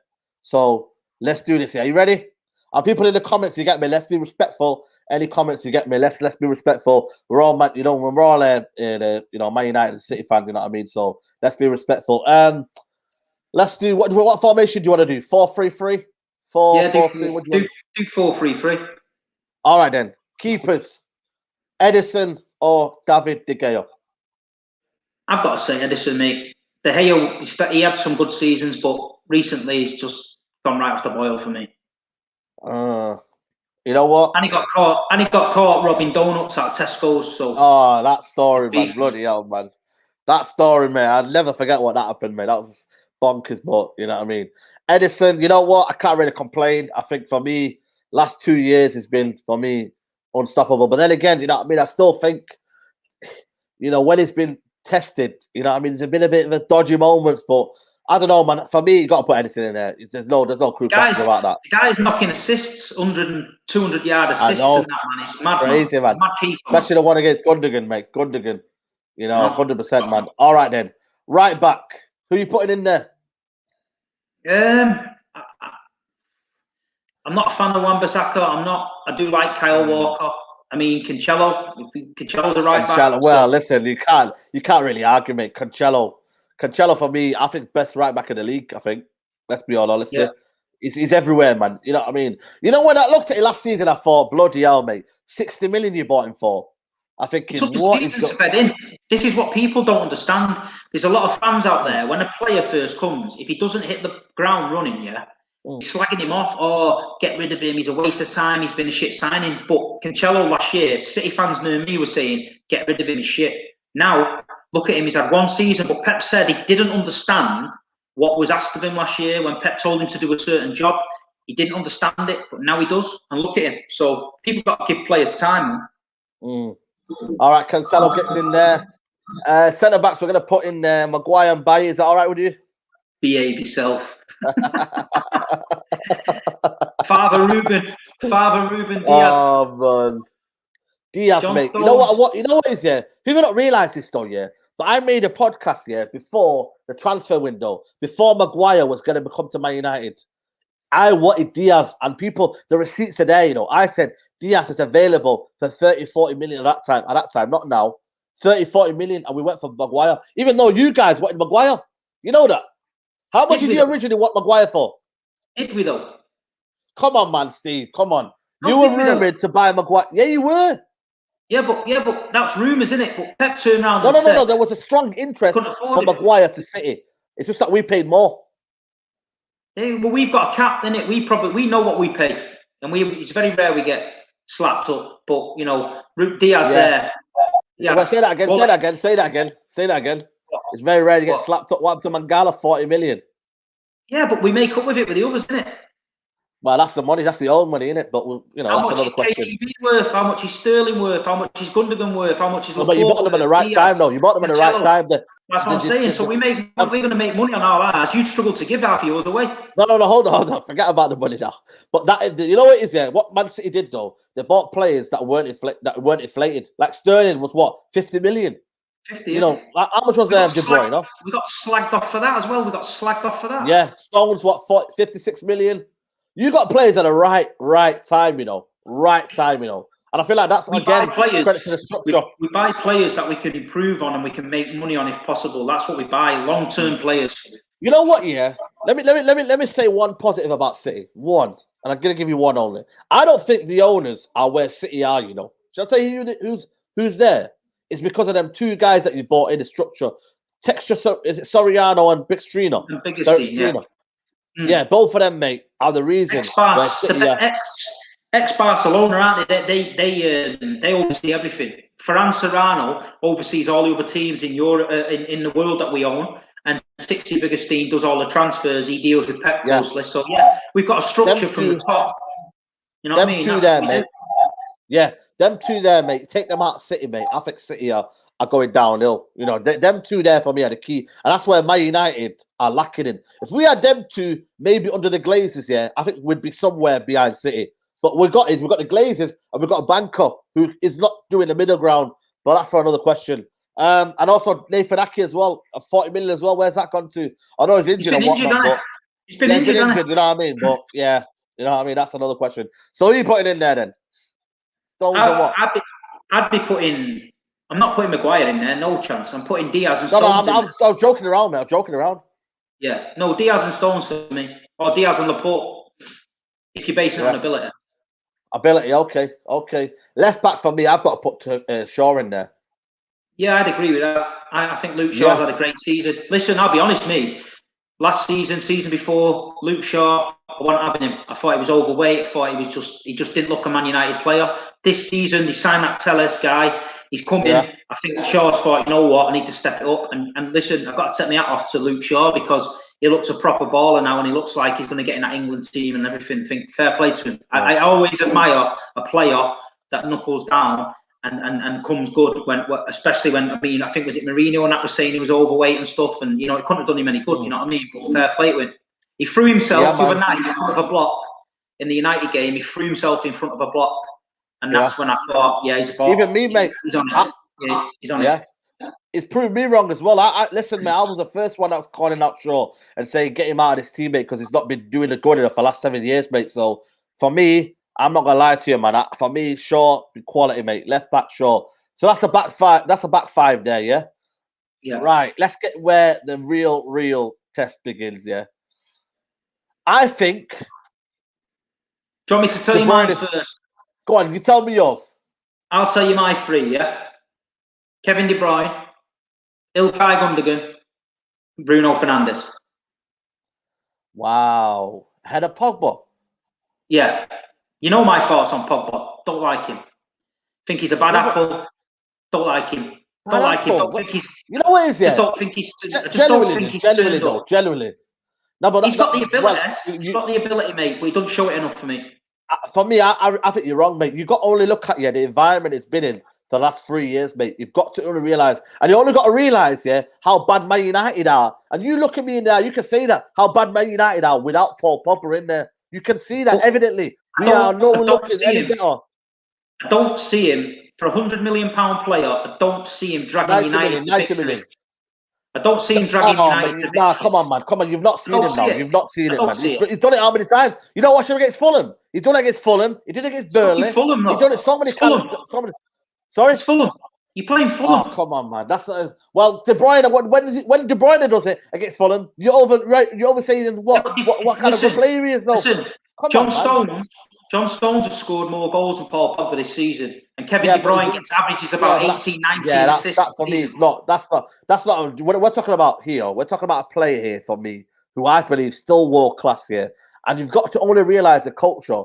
A: So, let's do this here. Are you ready? And people in the comments, you get me, let's be respectful. Any comments, you get me, let's be respectful. We're all, Man United and City fans, you know what I mean? So, let's be respectful. Let's do what formation do you want to do? 4-3-3?
B: 4-4-2. Do 4-3-3.
A: All right then. Keepers, Ederson or David De Gea?
B: I've got to say Ederson, mate. De Gea, he had some good seasons, but recently he's just gone right off the boil for me.
A: You know what?
B: And he got caught robbing donuts out of Tesco's. So
A: that story, man, bloody hell, man. That story, man. I'll never forget what that happened, man. That was bonkers, but you know what I mean. Ederson, you know what? I can't really complain. I think for me, last 2 years has been for me unstoppable. But then again, you know what I mean. I still think, when it's been tested, you know what I mean. There's been a bit of a dodgy moments, but I don't know, man. For me, you got to put Ederson in there. There's no crew about that.
B: The guy's knocking assists, 100 and 200 yard assists, and that, man. It's mad,
A: crazy, man.
B: Mad keeper,
A: especially the one against Gundogan, mate. Gundogan, 100%, man. All right then, right back. Who are you putting in there?
B: I'm not a fan of Wan-Bissaka. I do like Kyle Walker. I mean, Cancelo's a right back.
A: Well, listen, you can't really argue, mate. Cancelo for me, I think best right back in the league. I think. Let's be all honest. Yeah. He's everywhere, man. You know what I mean? When I looked at it last season, I thought, bloody hell, mate, 60 million you bought him for. I think
B: it took the season to bed in. This is what people don't understand. There's a lot of fans out there. When a player first comes, if he doesn't hit the ground running, slagging him off or get rid of him. He's a waste of time. He's been a shit signing. But Cancelo last year, City fans near me were saying, get rid of him, he's shit. Now, look at him. He's had one season, but Pep said he didn't understand what was asked of him last year when Pep told him to do a certain job. He didn't understand it, but now he does. And look at him. So people got to give players time.
A: All right, Cancelo gets in there. Centre backs, we're going to put in there Maguire and Bailly. Is that all right with you?
B: Behave yourself. Father Ruben Diaz.
A: Oh man, Diaz, John mate. Stones. You know what is here? People don't realise this though, yeah. But I made a podcast here before the transfer window, before Maguire was going to come to Man United. I wanted Diaz, and people, the receipts are there. I said Diaz is available for 30-40 million at that time, not now. 30-40 million, and we went for Maguire. Even though you guys wanted Maguire, you know that. How much did you originally want Maguire for?
B: Did we though?
A: Come on, man, Steve. Come on. You were rumoured to buy Maguire. Yeah, you were.
B: Yeah, but that's rumours, isn't it? But Pep turned around
A: No. There was a strong interest for Maguire to City. It's just that we paid more.
B: Well, we've got a cap, innit? We know what we pay, and it's very rare we get slapped up. But you know, Diaz there.
A: Well, say that again. Say that again. It's very rare to get slapped up. What happened to Mangala? 40 million.
B: Yeah, but we make up with it with the others, innit?
A: Well, that's the money. That's the old money, innit? But you know, that's another question.
B: How much is KDB worth? How much is Sterling worth? How much is Gundogan worth? How much is Laporte?
A: But you bought them at the right time, though. You bought them at the right time.
B: That's what I'm saying. So we're going to make money on all ours. You'd struggle to give half of yours away.
A: No. Hold on. Forget about the money now. But that, you know what it is, yeah. What Man City did though, they bought players that weren't inflated. Like Sterling was what, 50 million.
B: 50.
A: You know, how much was De Bruyne? No?
B: We got slagged off for that as well.
A: Yeah, Stones what, 56 million. You got players at the right time, you know. And I feel like that's again credit to the structure.
B: We buy players that we can improve on and we can make money on if possible. That's what we buy, long-term players.
A: You know what? Yeah, let me say one positive about City. One, and I'm gonna give you one only. I don't think the owners are where City are. You know, shall I tell you who's there? It's because of them two guys that you bought in the structure. Is it Soriano and Bixtrino? Yeah, both of them, mate, are the reason.
B: Ex-Barcelona, aren't they? They oversee everything. Ferran Serrano oversees all the other teams in Europe, in the world that we own, and Sixty Biggestein does all the transfers. He deals with Pep closely. So yeah, we've got a structure from the top. You know what I mean?
A: Two there, mate. Yeah, them two there, mate. Take them out, City, mate. I think City are going downhill. You know, them two there for me are the key, and that's where Man United are lacking in. If we had them two, maybe under the Glazers, yeah, I think we'd be somewhere behind City. But we've got the Glazers and we've got a banker who is not doing the middle ground. But that's for another question. And also Nathan Ake as well, 40 million as well. Where's that gone to? I know he's injured and whatnot.
B: He's been injured,
A: you know what I mean? But yeah, you know what I mean? That's another question. So who are you putting in there then? Stones or what?
B: I'd be putting... I'm not putting Maguire in there, no chance. I'm putting Diaz and Stones
A: I'm joking around, mate. I'm joking around.
B: Yeah, no, Diaz and Stones for me. Or Diaz and Laporte, if you're basing it on ability.
A: Ability, okay. Left back for me, I've got to put Shaw in there.
B: Yeah, I'd agree with that. I think Luke Shaw's had a great season. Listen, I'll be honest, mate. Last season before, Luke Shaw, I wasn't having him. I thought he was overweight. I thought he just didn't look a Man United player. This season, they signed that Telles guy. He's come in. I think Shaw's thought, you know what, I need to step it up. And listen, I've got to take my hat off to Luke Shaw because he looks a proper baller now and he looks like he's going to get in that England team and everything. Think fair play to him. I always admire a player that knuckles down and comes good, especially when, I think, was it Mourinho and that was saying he was overweight and stuff, and, you know, it couldn't have done him any good, you know what I mean? But fair play to him. He threw himself the other night in front of a block in the United game. He threw himself in front of a block. And that's when I thought, he's a baller.
A: Even me, mate.
B: He's on it. He's on it.
A: It's proved me wrong as well. Listen, man, I was the first one that was calling out Shaw and saying get him out of his teammate because he's not been doing the good enough for the last 7 years, mate. So for me, I'm not gonna lie to you, man. For me, Shaw, quality, mate. Left back, Shaw. So that's a back five. That's a back five there, yeah.
B: Yeah.
A: Right. Let's get where the real test begins. Yeah. I think.
B: Do you want me to tell you mine first?
A: Go on, you tell me yours.
B: I'll tell you my three. Yeah. Kevin De Bruyne, Ilkay Gundogan, Bruno Fernandes.
A: Wow. Ahead of Pogba.
B: Yeah. You know my thoughts on Pogba. Don't like him. Think he's a bad apple. Don't like him. Don't like him. Don't think he's.
A: You know what it is? Yeah.
B: Just don't think he's. Just don't think he's turned up.
A: Genuinely. No, but
B: he's got the ability. He's got the ability, mate. But he doesn't show it enough for me.
A: For me, I think you're wrong, mate. You've got to only look at the environment it's been in the last 3 years, mate. You've got to only realise, and you only got to realise, how bad Man United are. And you look at me in there, you can say that how bad Man United are without Paul Pogba in there. You can see that evidently. We are not looking any better.
B: I don't see him for £100 million player. I don't see him dragging United to victory. I don't see him dragging United to victory.
A: Come on, man. Come on. You've not seen him now. You've not seen it, man. He's done it how many times? You don't watch him against Fulham. He's done it against Fulham. He did it against Burnley.
B: Fulham,
A: he's done it so many times. Sorry?
B: It's Fulham. You're playing Fulham.
A: Oh, come on, man. That's well, De Bruyne. When De Bruyne does it against Fulham, you're over saying what kind of player he is, though.
B: Listen, John Stones has scored more goals than Paul Pogba this season, and Kevin De Bruyne gets averages about 18, 19 assists.
A: That for me is not. That's not. We're talking about here. We're talking about a player here for me who I believe still world class here. And you've got to only realise the culture.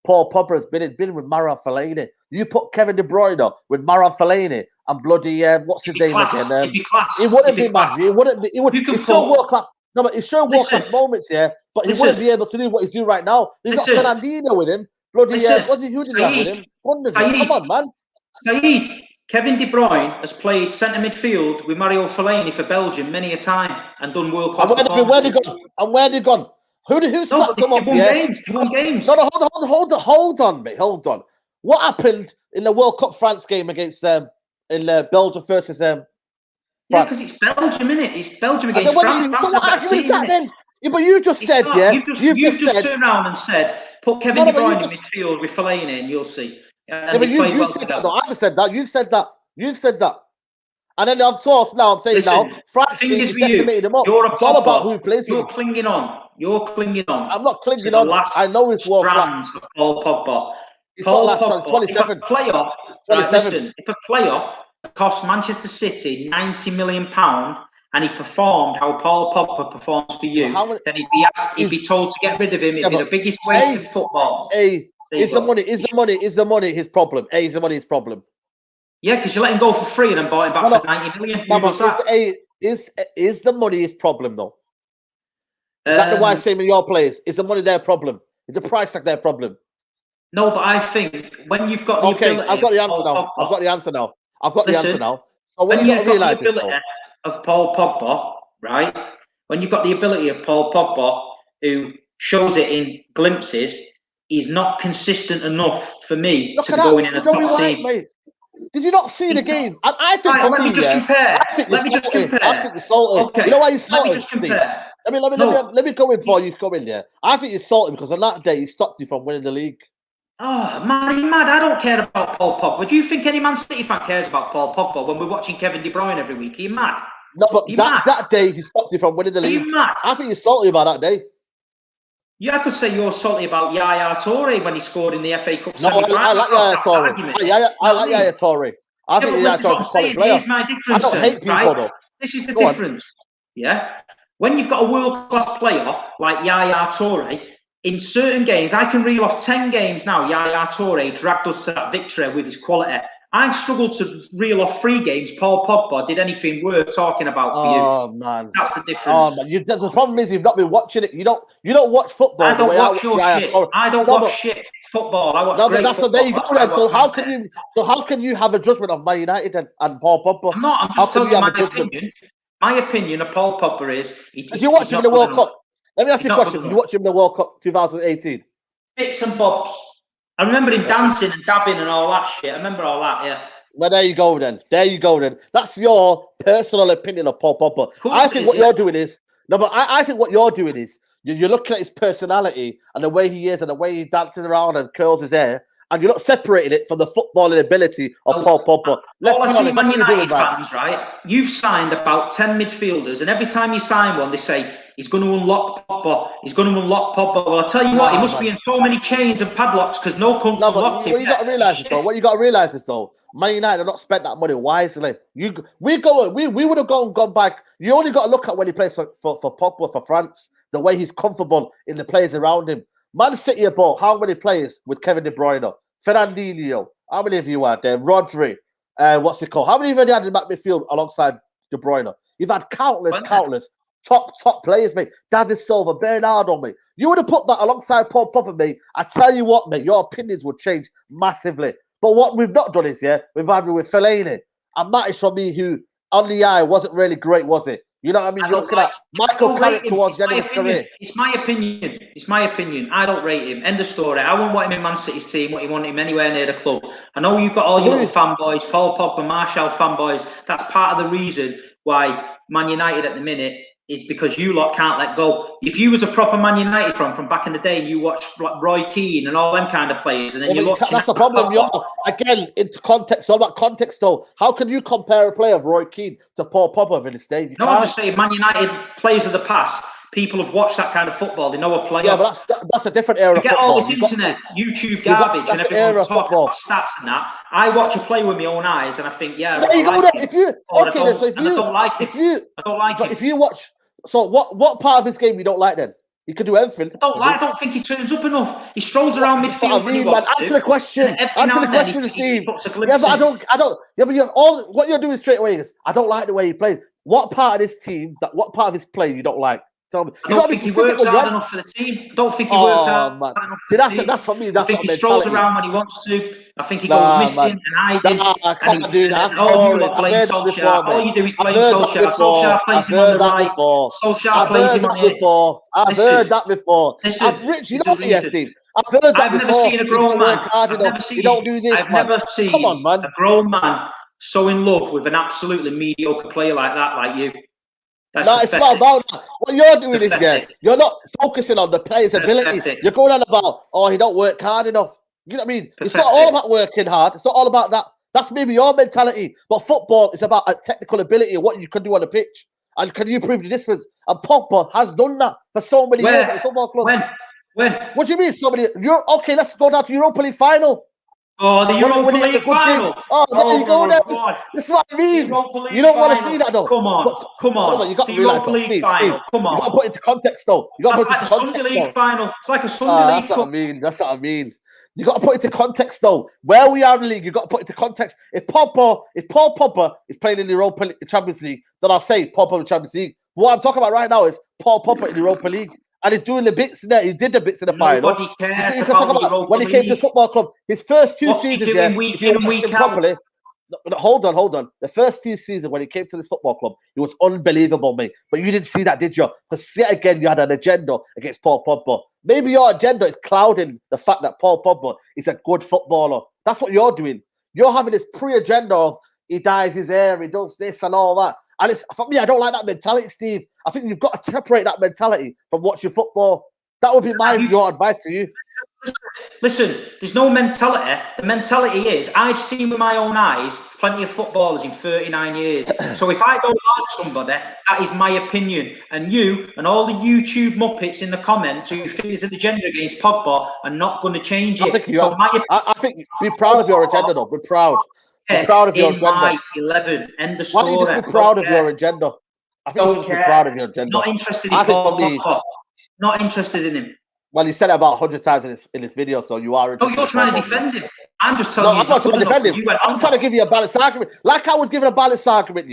A: Paul Pogba has been with Marouane Fellaini. You put Kevin De Bruyne with Marouane Fellaini and bloody what's his name again?
B: It'd be class.
A: It wouldn't be man. It wouldn't be. It would. It's so world class. No, but it's showing world class moments here. But he wouldn't be able to do what he's doing right now. He's got Fernandinho with him. Bloody who did that with him? Come on, man.
B: Saeed, Kevin De Bruyne has played centre midfield with Mario Fellaini for Belgium many a time and done world class performances.
A: Where they gone? Who slapped them up?
B: They won games.
A: No, hold on, mate. Hold on. What happened in the World Cup France game against in Belgium versus France?
B: Yeah, because it's Belgium, innit? It's Belgium against France.
A: So what argument is that then? Yeah, but you just said,
B: You've just turned around and said, put Kevin De Bruyne in midfield with Fellaini and you'll see. And
A: but you said that, though. I haven't said that. You've said that. And then, of course, now I'm saying France is decimating them up. It's all about who plays.
B: You're clinging on.
A: I'm not clinging on. I know it's world class.
B: Of Paul Pogba.
A: Paul Pogba, 27.
B: If a playoff cost Manchester City £90 million and he performed how Paul Pogba performs for you, then he'd be told to get rid of him. It'd be the biggest waste of football.
A: Is the money his problem? Is the money his problem?
B: Yeah, because you let him go for free and then bought him back for 90 million.
A: Is the money his problem though? Is that the why same in your players? Is the money their problem? Is the price tag their problem?
B: No, but I think when you've got the ability,
A: I've got the answer now. So
B: when you've got the ability of Paul Pogba, right? When you've got the ability of Paul Pogba, who shows it in glimpses, he's not consistent enough for me to go in a top team.
A: Mate. Did you not see the game? I think.
B: Let me just compare.
A: I think you're salty. Okay. You know why you're salty?
B: Let me just compare.
A: Let me go in before you come in there. I think you're salty because on that day he stopped you from winning the league.
B: Oh, man, are you mad? I don't care about Paul Pogba. Do you think any Man City fan cares about Paul Pogba when we're watching Kevin De Bruyne every week? Are you mad?
A: No, but that day he stopped you from winning the league.
B: Are you mad?
A: I think you're salty about that day.
B: Yeah, I could say you're salty about Yaya Toure when he scored in the FA Cup semi-final.
A: I like Yaya Toure. I like Yaya Toure. I think Yaya Toure's a solid player.
B: Here's my difference.
A: I don't hate people, though.
B: This is the difference. Yeah? When you've got a world-class player like Yaya Toure, in certain games, I can reel off 10 games now, Yaya Toure dragged us to that victory with his quality. I struggled to reel off 3 games. Paul Pogba did anything worth talking about for you.
A: Oh man,
B: that's the difference.
A: Oh man, the problem is you've not been watching it. You don't watch football.
B: I don't watch your shit. I don't watch shit football. I watch great football.
A: There you go. So how can you have a judgment of Man United and Paul Pogba?
B: I'm not. I'm just telling you my opinion. My opinion of Paul Pogba is.
A: Did you watch him in the World Cup? Let me ask you a question. Did you watch him in the World Cup 2018?
B: Bits and bobs. I remember him dancing and dabbing and all that shit. I remember all that, yeah.
A: Well, there you go then. That's your personal opinion of Paul Pogba. I think what you're doing is you're looking at his personality and the way he is and the way he's dancing around and curls his hair, and you're not separating it from the footballing ability of Paul Pogba.
B: Let's be honest, Man United fans, right? You've signed about 10 midfielders, and every time you sign one, they say he's going to unlock Pogba. He's going to unlock Pogba. Well, I'll tell you what, he must be in so many chains and padlocks because no cunt's unlocked him.
A: What you got to realise is though, Man United have not spent that money wisely. We would have gone back. You only got to look at when he plays for Pogba for France, the way he's comfortable in the players around him. Man City have bought how many players with Kevin De Bruyne, Fernandinho? How many of you out there? Rodri, what's it called? How many of you had in back midfield alongside De Bruyne? You've had countless top players, mate. David Silva, Bernardo, mate. You would have put that alongside Paul Pogba, mate. I tell you what, mate, your opinions would change massively. But what we've not done is, we've had with Fellaini. And that is from me who, on the eye, wasn't really great, was it? You know what I mean? You're looking at Michael Carrick towards the end of his career.
B: It's my opinion. I don't rate him. End of story. I wouldn't want him in Man City's team. Wouldn't want him anywhere near the club. I know you've got all your little fanboys, Paul Pogba, Martial fanboys. That's part of the reason why Man United at the minute is because you lot can't let go. If you was a proper Man United from back in the day and you watched like Roy Keane and all them kind of players, and then you watch
A: that's the problem. Again, into context, all about context though. How can you compare a player of Roy Keane to Paul Pogba in this day?
B: I'm just saying Man United players of the past. People have watched that kind of football. They know a player.
A: Yeah, but that's a different era.
B: Forget all this internet, YouTube garbage, and everyone talking about stats and that. I watch a player with my own eyes, and I think, I don't like him. I don't like him.
A: So what part of his game you don't like then? He could do everything.
B: I don't think he turns up enough. He strolls around midfield when he
A: man.
B: wants
A: Answer the question. Answer the question, Steve. Yeah, but I don't. Yeah, but what you're doing straight away is I don't like the way he plays. What part of this team? What part of his play you don't like? Tell me.
B: I don't think he works hard enough for the team. I don't think he works hard enough for the team.
A: That's for me. That's
B: I think he strolls around when he wants to. I think he goes missing and hiding.
A: I can't do that.
B: Oh, you lot blame Solskjaer. All you do is blame Solskjaer. Solskjaer plays him on the right. Solskjaer plays him on it.
A: I've heard that before.
B: Rich,
A: you know what, Steve? I've heard that before.
B: I've never seen a grown man. I've never seen a grown man so in love with an absolutely mediocre player like that, like you.
A: No, it's not about that. What you're doing is, you're not focusing on the player's ability. You're going on about, he don't work hard enough. You know what I mean? It's not all about working hard. It's not all about that. That's maybe your mentality. But football is about a technical ability and what you can do on the pitch. And can you prove the difference? And Pogba has done that for so many years at the football club.
B: When?
A: What do you mean so many? Okay, let's go down to Europa League final.
B: Oh, the Europa League final.
A: There you go there. That's what I mean. You don't want to see that though.
B: Come on.
A: The Europa League final. Come on. You got to put it into context though.
B: That's like a Sunday League final. It's like a Sunday League
A: Cup. That's what I mean. You got to put it into context though. Where we are in the league, you got to put it into context. If Paul Pogba is playing in the Europa Champions League, then I'll say Paul Pogba Champions League. What I'm talking about right now is Paul Pogba in the Europa League. And he's doing the bits in there. He did the bits in the final.
B: Nobody cares about
A: when he came to the football club. His first 2
B: What's
A: seasons,
B: he doing week in and week out?
A: Properly, hold on. The first 2 seasons when he came to this football club, it was unbelievable, mate. But you didn't see that, did you? Because yet again, you had an agenda against Paul Pogba. Maybe your agenda is clouding the fact that Paul Pogba is a good footballer. That's what you're doing. You're having this pre-agenda of he dyes his hair, he does this and all that. And it's for me, I don't like that mentality, Steve. I think you've got to separate that mentality from watching football. That would be your advice to you.
B: Listen, there's no mentality. The mentality is, I've seen with my own eyes plenty of footballers in 39 years. So if I don't like somebody, that is my opinion. And you and all the YouTube muppets in the comments who think there's an agenda against Pogba are not going to change it.
A: I think be proud of your agenda, though. Be proud. Be proud of your agenda.
B: My 11. End of story.
A: Why don't you just be proud of your agenda? I think you should be proud of your agenda.
B: Not interested in Pogba. Not interested in him.
A: Well, you said it about 100 times in this video, so you are.
B: Oh, you're trying to defend him. I'm just telling you.
A: I'm not trying to defend him. I'm trying to give you a balanced argument. Like I would give a balanced argument,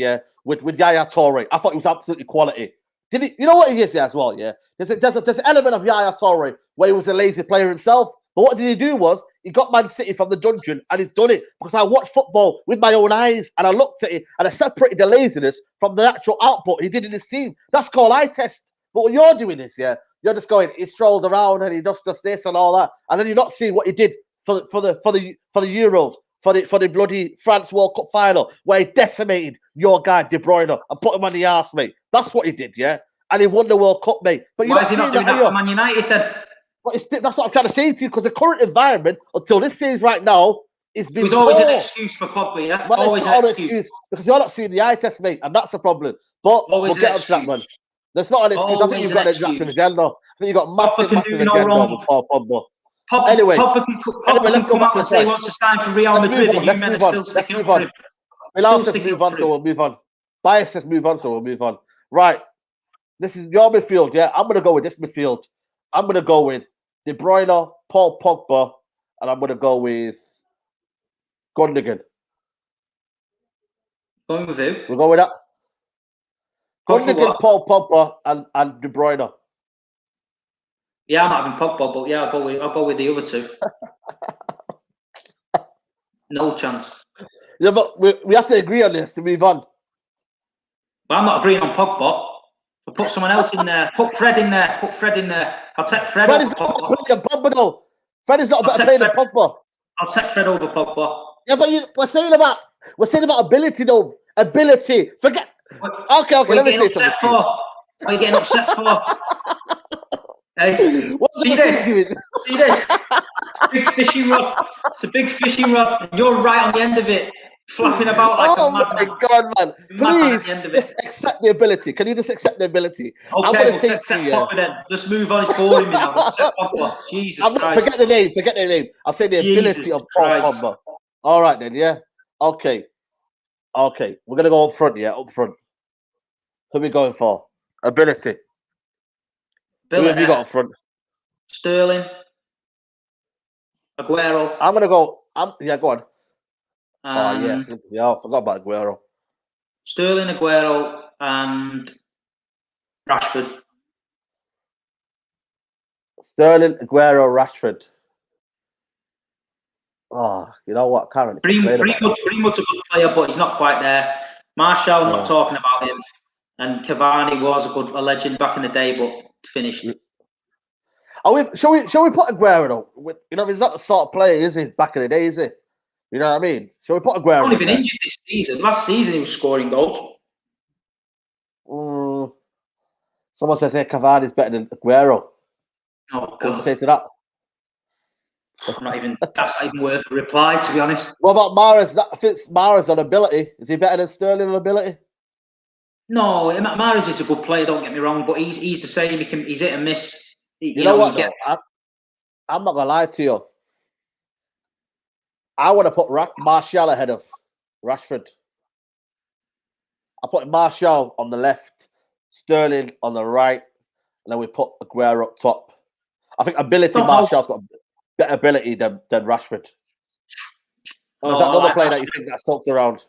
A: with Yaya Toure. I thought he was absolutely quality. Did he? You know what he is as well, yeah? There's an element of Yaya Toure where he was a lazy player himself. But what did he do was he got Man City from the dungeon and he's done it because I watched football with my own eyes and I looked at it and I separated the laziness from the actual output he did in his team. That's called eye test. But what you're doing is, you're just going, he strolled around and he does this and all that, and then you're not seeing what he did for the Euros, for the bloody France World Cup final, where he decimated your guy De Bruyne and put him on the arse, mate. That's what he did, and he won the World Cup, mate. But
B: why is he not doing that for Man United then?
A: But that's what I'm trying to say to you, because the current environment until this stage right now is been.
B: There's always an excuse for Pogba, yeah.
A: Well, always an excuse because you're not seeing the eye test, mate, and that's the problem. But
B: always
A: we'll get onto that, man. There's not an excuse. I think you've got an massive agenda. I think you've got massive agenda with Paul Pogba.
B: Anyway, Pogba can come out and say he wants to sign for Real Madrid, and you men are still sticking up for him.
A: Milan says move on, so we'll move on. Bias says move on, so we'll move on. Right. This is your midfield, yeah? I'm going to go with this midfield. I'm going to go with De Bruyne, Paul Pogba, and I'm going to go with Gundogan.
B: Going with who?
A: We'll go with that. Gundogan, Paul Pogba, and De Bruyne.
B: Yeah, I'm not having Pogba, but yeah, I'll go with the other two. No chance.
A: Yeah, but we have to agree on this to move on.
B: But I'm not agreeing on Pogba. I'll put someone else in there. Put Fred in there. I'll take Fred over Pogba.
A: No. Fred is not a better player than Pogba.
B: I'll take Fred over Pogba.
A: Yeah, but we're saying about ability though. Ability. Forget. Okay. Let me say something.
B: What are you getting upset for? Hey, see this? Big fishing rod. It's a big fishing rod. And you're right on the end of it, flapping about like a madman.
A: Oh my God, man! Please, just accept the ability. Can you just accept the ability?
B: Okay, we'll accept Pogba then. Just move on. It's boring me now. Accept Pogba. Jesus Christ.
A: Forget the name. I'll say the ability of Paul Pogba. All right then, yeah. Okay. We're gonna go up front, yeah. Up front. Who are we going for? ability. Who have you got up front?
B: Sterling, Aguero.
A: I'm gonna go. Go on.
B: I
A: forgot about Aguero.
B: Sterling, Aguero, and Rashford.
A: Sterling, Aguero, Rashford. Oh, you know what, Karen?
B: Greenwood's a good player, but he's not quite there. Martial, not talking about him. And Cavani was a legend back in the day, but it's finished.
A: Shall we put Aguero? He's not the sort of player, is he? Back in the day, is he? You know what I mean? Shall we put Aguero?
B: He's only been injured this season. Last season, he was scoring goals.
A: Someone says, "Hey, Cavani's better than Aguero."
B: Oh God!
A: What do you say to that?
B: That's not even worth a reply, to be honest.
A: What about Mahrez? That fits Mahrez on ability. Is he better than Sterling on ability?
B: No, Mahrez is a good player. Don't get me wrong, but he's the same. He's hit and miss.
A: You know what? I'm not gonna lie to you. I want to put Martial ahead of Rashford. I put Martial on the left, Sterling on the right, and then we put Aguero up top. I think Martial's got better ability than Rashford. Or is that another player that you think that stalks around?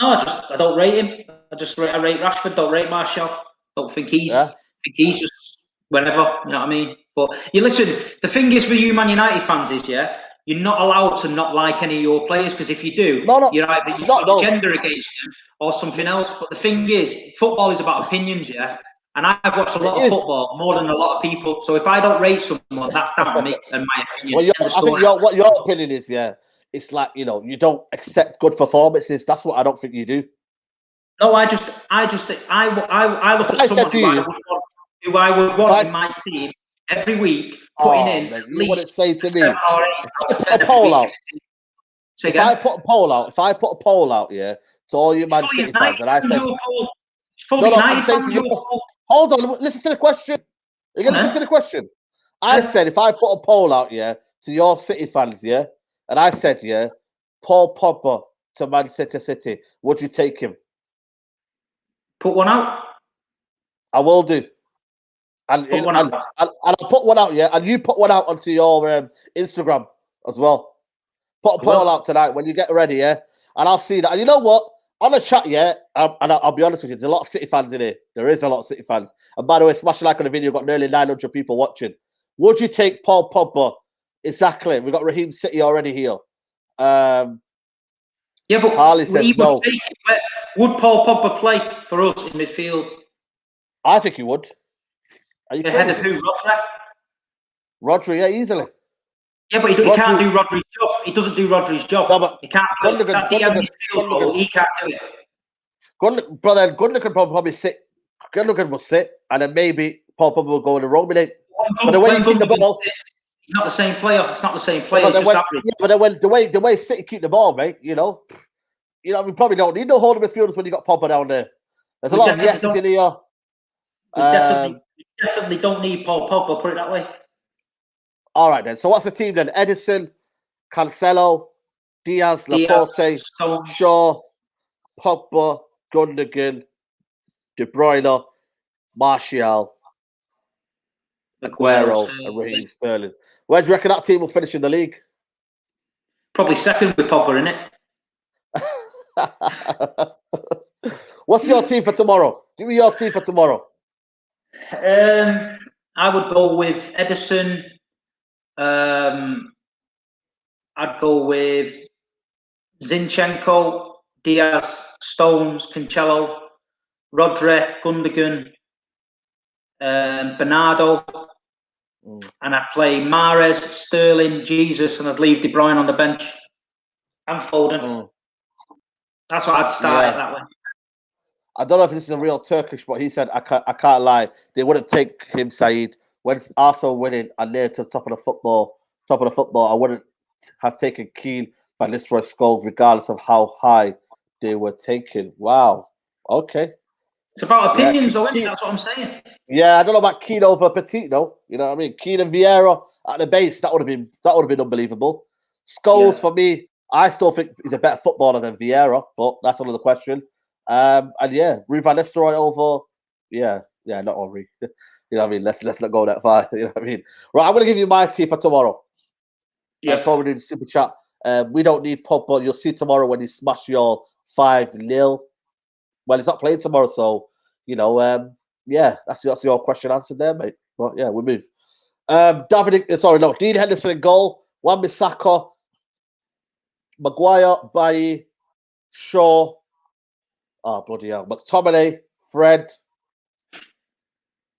B: No, I don't rate him. I rate Rashford. Don't rate Martial. Don't think he's. I think he's just whenever. You know what I mean? But you listen. The thing is with you Man United fans is you're not allowed to not like any of your players, because if you do, you're either you've got gender against them or something else. But the thing is, football is about opinions, and I've watched a lot of football, more than a lot of people. So if I don't rate someone, that's down to me and my opinion.
A: Well, I think what your opinion is, it's like, you don't accept good performances. That's what I don't think you do.
B: No, I look at someone who I would want in my team every week, putting in at least
A: say to me,
B: 7 or 8
A: a poll out. If I put a poll out, to all you Man City fans, and I said, hold on, listen to the question. You're gonna listen to the question. I said, if I put a poll out, to your City fans, and I said, Paul Pogba to Manchester City, would you take him?
B: Put one out.
A: I will do. And I'll put one out, and you put one out onto your Instagram as well. Put a poll out tonight when you get ready, and I'll see that. And you know what? On the chat, and I'll be honest with you, there's a lot of City fans in here. There is a lot of City fans. And by the way, smash a like on the video. We've got nearly 900 people watching. Would you take Paul Pogba? Exactly. We've got Raheem City already here.
B: But
A: Harley says no.
B: Would Paul Pogba play for us in midfield?
A: I think he would.
B: Ahead of who?
A: Rodri, easily.
B: Yeah, but he can't do Rodri's job. He doesn't do Rodri's job. No, but he can't play that midfield role. He can't do it.
A: Gundogan probably sit. Gundogan will sit, and then maybe Paul Pogba will go in the wrong minute. But the way you keep the ball,
B: he's not the same player. It's not the same player.
A: But the way City keep the ball, mate, we probably don't need no holding midfielders when you got Pogba down there. There's a lot of yeses in here.
B: We definitely don't need Paul Pogba. Put it that way.
A: All right then. So what's the team then? Edison, Cancelo, Diaz, Laporte, Shaw, Pogba, Gundogan, De Bruyne, Martial, Aguero, and Raheem Sterling. Where do you reckon that team will finish in the league?
B: Probably second with Pogba in
A: it. What's your team for tomorrow? Give me your team for tomorrow.
B: I would go with Edison. I'd go with Zinchenko, Diaz, Stones, Cancelo, Rodri, Gundogan, Bernardo, and I'd play Mahrez, Sterling, Jesus, and I'd leave De Bruyne on the bench and Foden. That's what I'd start it that way.
A: I don't know if this is a real Turkish, but he said, I can't lie. They wouldn't take him, Saeed. When Arsenal winning and near to the top of the football, I wouldn't have taken Keane, Van Nistelrooy, Scholes, regardless of how high they were taken. Wow. Okay.
B: It's about opinions, though, isn't it? That's what I'm saying.
A: Yeah, I don't know about Keane over Petit, though. You know what I mean? Keane and Vieira at the base, that would have been unbelievable. Scholes, for me, I still think he's a better footballer than Vieira, but that's another question. Ruud van Nistelrooy over, Yeah, not Henry. You know what I mean? Let's not go that far. You know what I mean? Right, I'm gonna give you my tea for tomorrow.
B: Yeah.
A: Probably the super chat. We don't need Pogba. You'll see tomorrow when he smash your 5-0. Well, he's not playing tomorrow, so yeah, that's your question answered there, mate. But yeah, we move. Dean Henderson in goal, Wan-Bissaka, Maguire, Bailly, Shaw. Oh bloody hell! McTominay, Fred.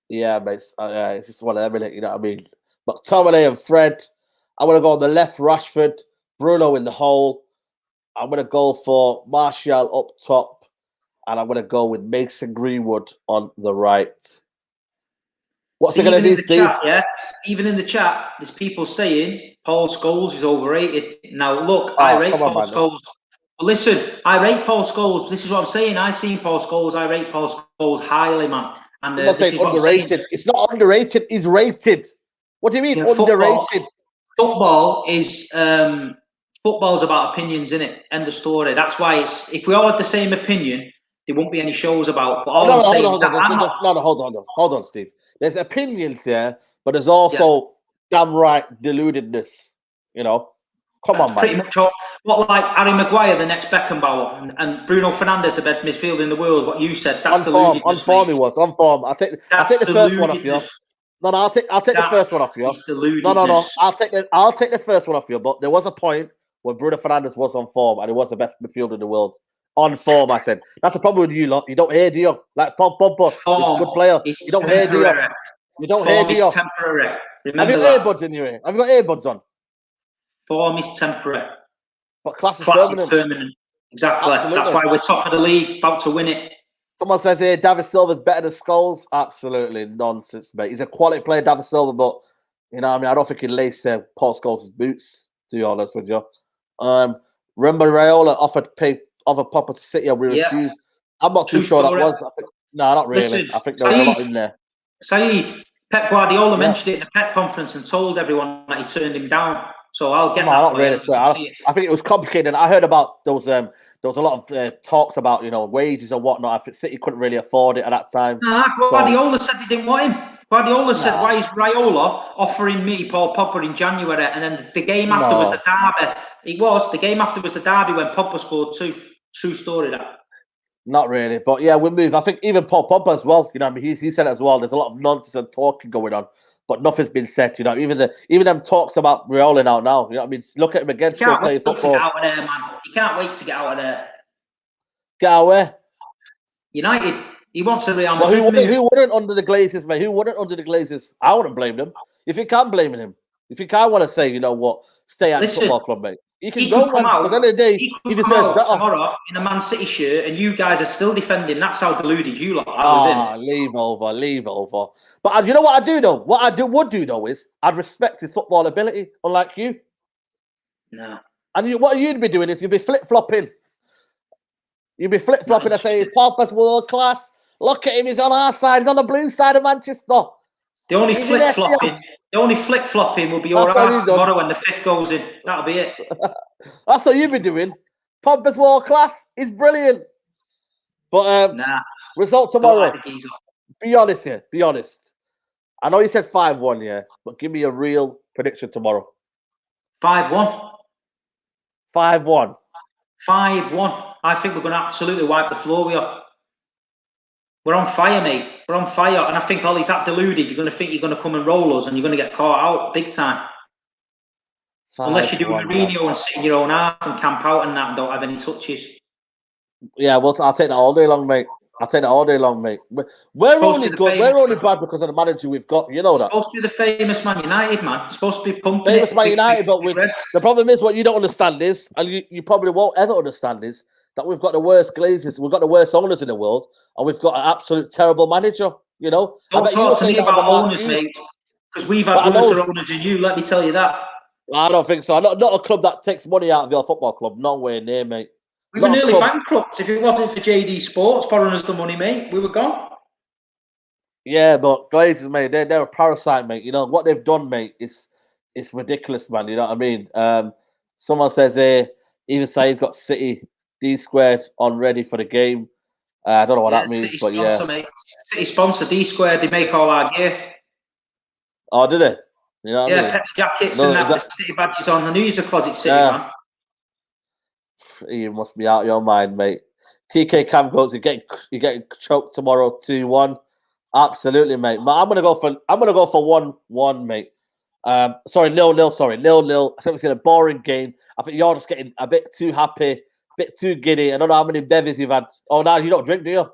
A: Yeah, mate. It's just one of them, innit? You know what I mean? McTominay and Fred. I'm gonna go on the left, Rashford, Bruno in the hole. I'm gonna go for Martial up top, and I'm gonna go with Mason Greenwood on the right. What's it gonna be, Steve?
B: Chat, yeah, even in the chat, there's people saying Paul Scholes is overrated. Now, look, I rate Paul Scholes. Well, listen, I rate Paul Scholes. This is what I'm saying. I seen Paul Scholes. I rate Paul Scholes highly, man. And
A: this is what underrated. I'm saying. It's not underrated. It's rated. What do you mean underrated?
B: Football is football's about opinions, innit? End of story. That's why it's. If we all had the same opinion, there won't be any shows about. But all I'm saying is that
A: hold on, Steve. There's opinions here, but there's also damn right deludedness. You know, come on, man.
B: Pretty much all. What, like Harry Maguire, the next Beckenbauer, and Bruno Fernandes, the best midfielder in the world. What you said, that's deludedness.
A: On form, he was on form. I take the first one off you. No, I'll take the first one off you. No. I'll take the first one off you. But there was a point when Bruno Fernandes was on form, and he was the best midfielder in the world. On form, I said. That's the problem with you lot. You don't hear, do you? Like Pogba, he's a good player. You don't hear, do you? You don't hear, do you?
B: Temporary.
A: Have you got earbuds in your ear? Have you got earbuds on?
B: Form is temporary.
A: But class is
B: permanent. Exactly. Absolutely. That's why we're top of the league, about to win it.
A: Someone says here, David Silva's better than Scholes. Absolutely nonsense, mate. He's a quality player, David Silva, but you know, I mean, I don't think he'd lace Paul Scholes' boots, to be honest with you. Remember Raiola offered Pogba to City and we refused. I'm not too sure that was. No, not really. Listen, I think there was a lot in there.
B: Saeed, Pep Guardiola mentioned it in the Pep conference and told everyone that he turned him down. So I'll get that.
A: Not really. I think it was complicated. I heard about those. There was a lot of talks about wages and whatnot. I think City couldn't really afford it at that time.
B: Guardiola said they didn't want him. Guardiola said, "Why is Raiola offering me Paul Pogba in January?" And then the game after was the derby. The game after was the derby when Pogba scored two. True story that.
A: Not really, but yeah, we'll move. I think even Paul Pogba as well. You know, I mean, he said it as well. There's a lot of nonsense and talking going on, but nothing's been said. You know, even them talks about Raiola out now. You know what I mean? Look at him again.
B: He can't wait to get out of there, man. He can't wait to get out of there.
A: Get out where?
B: United. He wants a Real Madrid.
A: Who wouldn't under the Glazers, mate? Who wouldn't under the Glazers? I wouldn't blame them. If you can't blame him, if you can't want to say, you know what, stay at the football club, mate. He can go come out. Because at the end of the day, he deserves better.
B: Tomorrow in a Man City shirt, and you guys are still defending. That's how deluded you lot are.
A: Leave over. But you know what I do though? What I would do though is I'd respect his football ability, unlike you.
B: No.
A: And what you'd be doing is you'd be flip flopping. You'd be flip flopping and saying, "Pogba's world class. Look at him. He's on our side. He's on the blue side of Manchester."
B: The only flip flopping will be your ass tomorrow when the fifth goes in. That'll be it.
A: That's what you've been doing. Pogba's world class. He's brilliant. But result tomorrow. Be honest here. Be honest. I know you said 5-1, yeah, but give me a real prediction tomorrow.
B: 5-1.
A: 5-1.
B: 5-1. I think we're going to absolutely wipe the floor with you. We're on fire, mate. We're on fire. And I think Ollie's that deluded. You're going to think you're going to come and roll us and you're going to get caught out big time. Unless you do Mourinho and sit in your own half and camp out and that and don't have any touches.
A: Yeah, well, I'll take that all day long, mate. We're only good. We're only bad because of the manager we've got. You know that.
B: It's supposed to be the famous Man United, man. It's supposed to be pumping.
A: Famous Man United, but the problem is what you don't understand is, and you probably won't ever understand is, that we've got the worst Glazers, we've got the worst owners in the world, and we've got an absolute terrible manager. You know.
B: Don't talk to me about owners, mate, because we've had worse owners than you. Let me tell you that.
A: I don't think so. Not a club that takes money out of your football club. Nowhere near, mate.
B: We were nearly bankrupt. If it wasn't for JD Sports borrowing us the money, mate, we were gone.
A: Yeah, but Glazers, mate, they're a parasite, mate. You know what they've done, mate. It's ridiculous, man. You know what I mean? Someone says here, even Saeed got City D squared on ready for the game. I don't know what that
B: City
A: means, but
B: sponsor,
A: yeah.
B: mate. City sponsor, D Squared, they make all our gear.
A: Oh, did they? You know what I mean?
B: Pets jackets
A: No,
B: and
A: is
B: that, the City badges on. I knew he's a Closet City fan.
A: You must be out of your mind, mate. TK Cam goes, you get choked tomorrow 2-1. Absolutely, mate. But I'm gonna go for 1-1, mate. Sorry, 0-0. Sorry, 0-0. I think it's a boring game. I think you're just getting a bit too happy, a bit too giddy. I don't know how many bevies you've had. Oh, no, you don't drink, do you?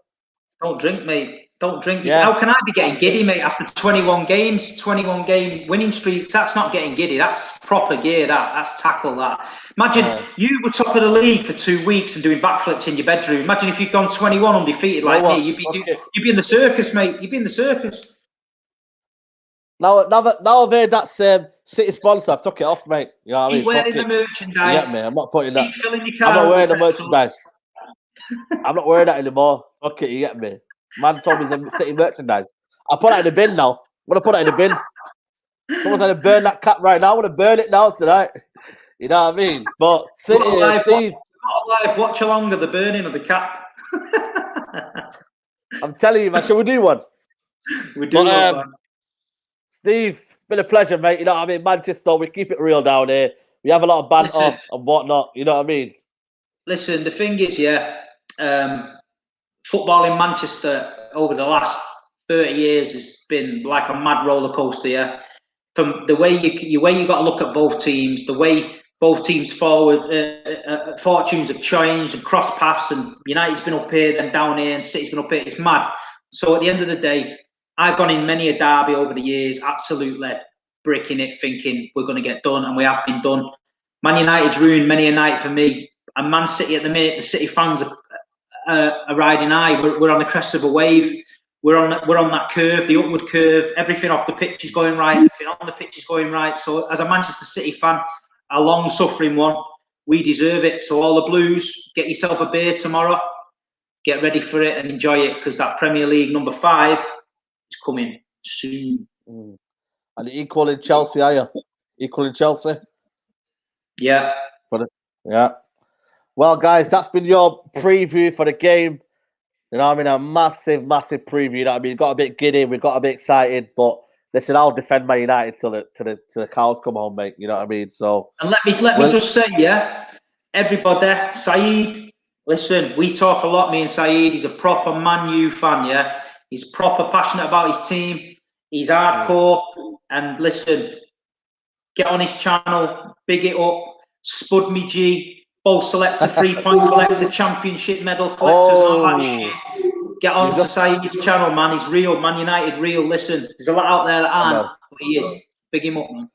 B: Don't drink, mate. Don't drink.
A: Yeah.
B: How can I be getting giddy, mate, after 21 games, 21 game winning streaks? That's not getting giddy. That's proper gear. That's tackle. That. Imagine you were top of the league for 2 weeks and doing backflips in your bedroom. Imagine if you'd gone 21 undefeated like me. You'd be in the circus, mate. You'd be in the circus.
A: Now I've heard that's City sponsor. I've took it off, mate. You know what I mean?
B: Keep wearing the merchandise.
A: Yeah, mate. I'm not putting that.
B: Keep filling your car.
A: I'm not wearing the merchandise. I'm not wearing that anymore. Fuck it, you get me. Man told me it's a City merchandise. I'll put that in the bin now. I'm gonna put that in the bin. Someone's gonna burn that cap right now. I'm gonna burn it now tonight. You know what I mean? But City, Steve.
B: Live watch along of the burning of the cap.
A: I'm telling you, man. Shall we do one?
B: We do. But,
A: Steve, it's been a pleasure, mate. You know what I mean? Manchester, we keep it real down here. We have a lot of banter and whatnot. You know what I mean?
B: Listen, the thing is, football in Manchester over the last 30 years has been like a mad roller coaster. Yeah, from the way you got to look at both teams, the way both teams forward, fortunes have changed and cross paths, and United's been up here, then down here, and City's been up here. It's mad. So at the end of the day, I've gone in many a derby over the years, absolutely bricking it, thinking we're going to get done, and we have been done. Man United's ruined many a night for me, and Man City at the minute, the City fans are riding high. We're on the crest of a wave. We're on that curve, the upward curve. Everything off the pitch is going right. Everything on the pitch is going right. So as a Manchester City fan, a long-suffering one, we deserve it. So all the Blues, get yourself a beer tomorrow. Get ready for it and enjoy it, because that Premier League number 5 is coming soon.
A: And equal in Chelsea, are you? Equal in Chelsea?
B: Yeah.
A: Yeah. Well, guys, that's been your preview for the game. You know what I mean? A massive, massive preview. You know what I mean? We got a bit giddy, we got a bit excited, but listen, I'll defend Man United till the cows come home, mate. You know what I mean? So,
B: and let me just say, everybody, Saeed. Listen, we talk a lot, me and Saeed. He's a proper Man U fan, yeah. He's proper passionate about his team. He's hardcore. And listen, get on his channel, big it up, Spud Me G, Bowl Selector, 3-point collector, championship medal collectors, and all that shit. Get on to Saeed's channel, man. He's real, Man United, real. Listen, there's a lot out there that aren't, but he is. Big him up, man.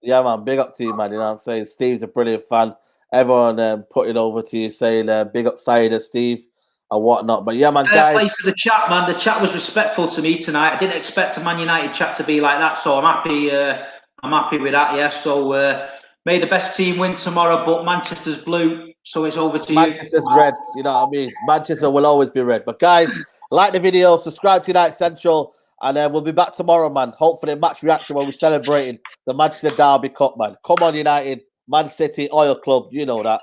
A: Yeah, man. Big up to you, man. You know what I'm saying? Steve's a brilliant fan. Everyone put it over to you, saying big up Saeed, Steve, and whatnot. But yeah, man,
B: guys. Play to the chat, man. The chat was respectful to me tonight. I didn't expect a Man United chat to be like that, so I'm happy. I'm happy with that. Yeah. So may the best team win tomorrow, but Manchester's blue, so it's over to you.
A: Manchester's red. You know what I mean? Manchester will always be red. But guys, like the video, subscribe to United Central, and we'll be back tomorrow, man. Hopefully, match reaction when we're celebrating the Manchester Derby Cup, man. Come on, United, Man City, Oil Club. You know that.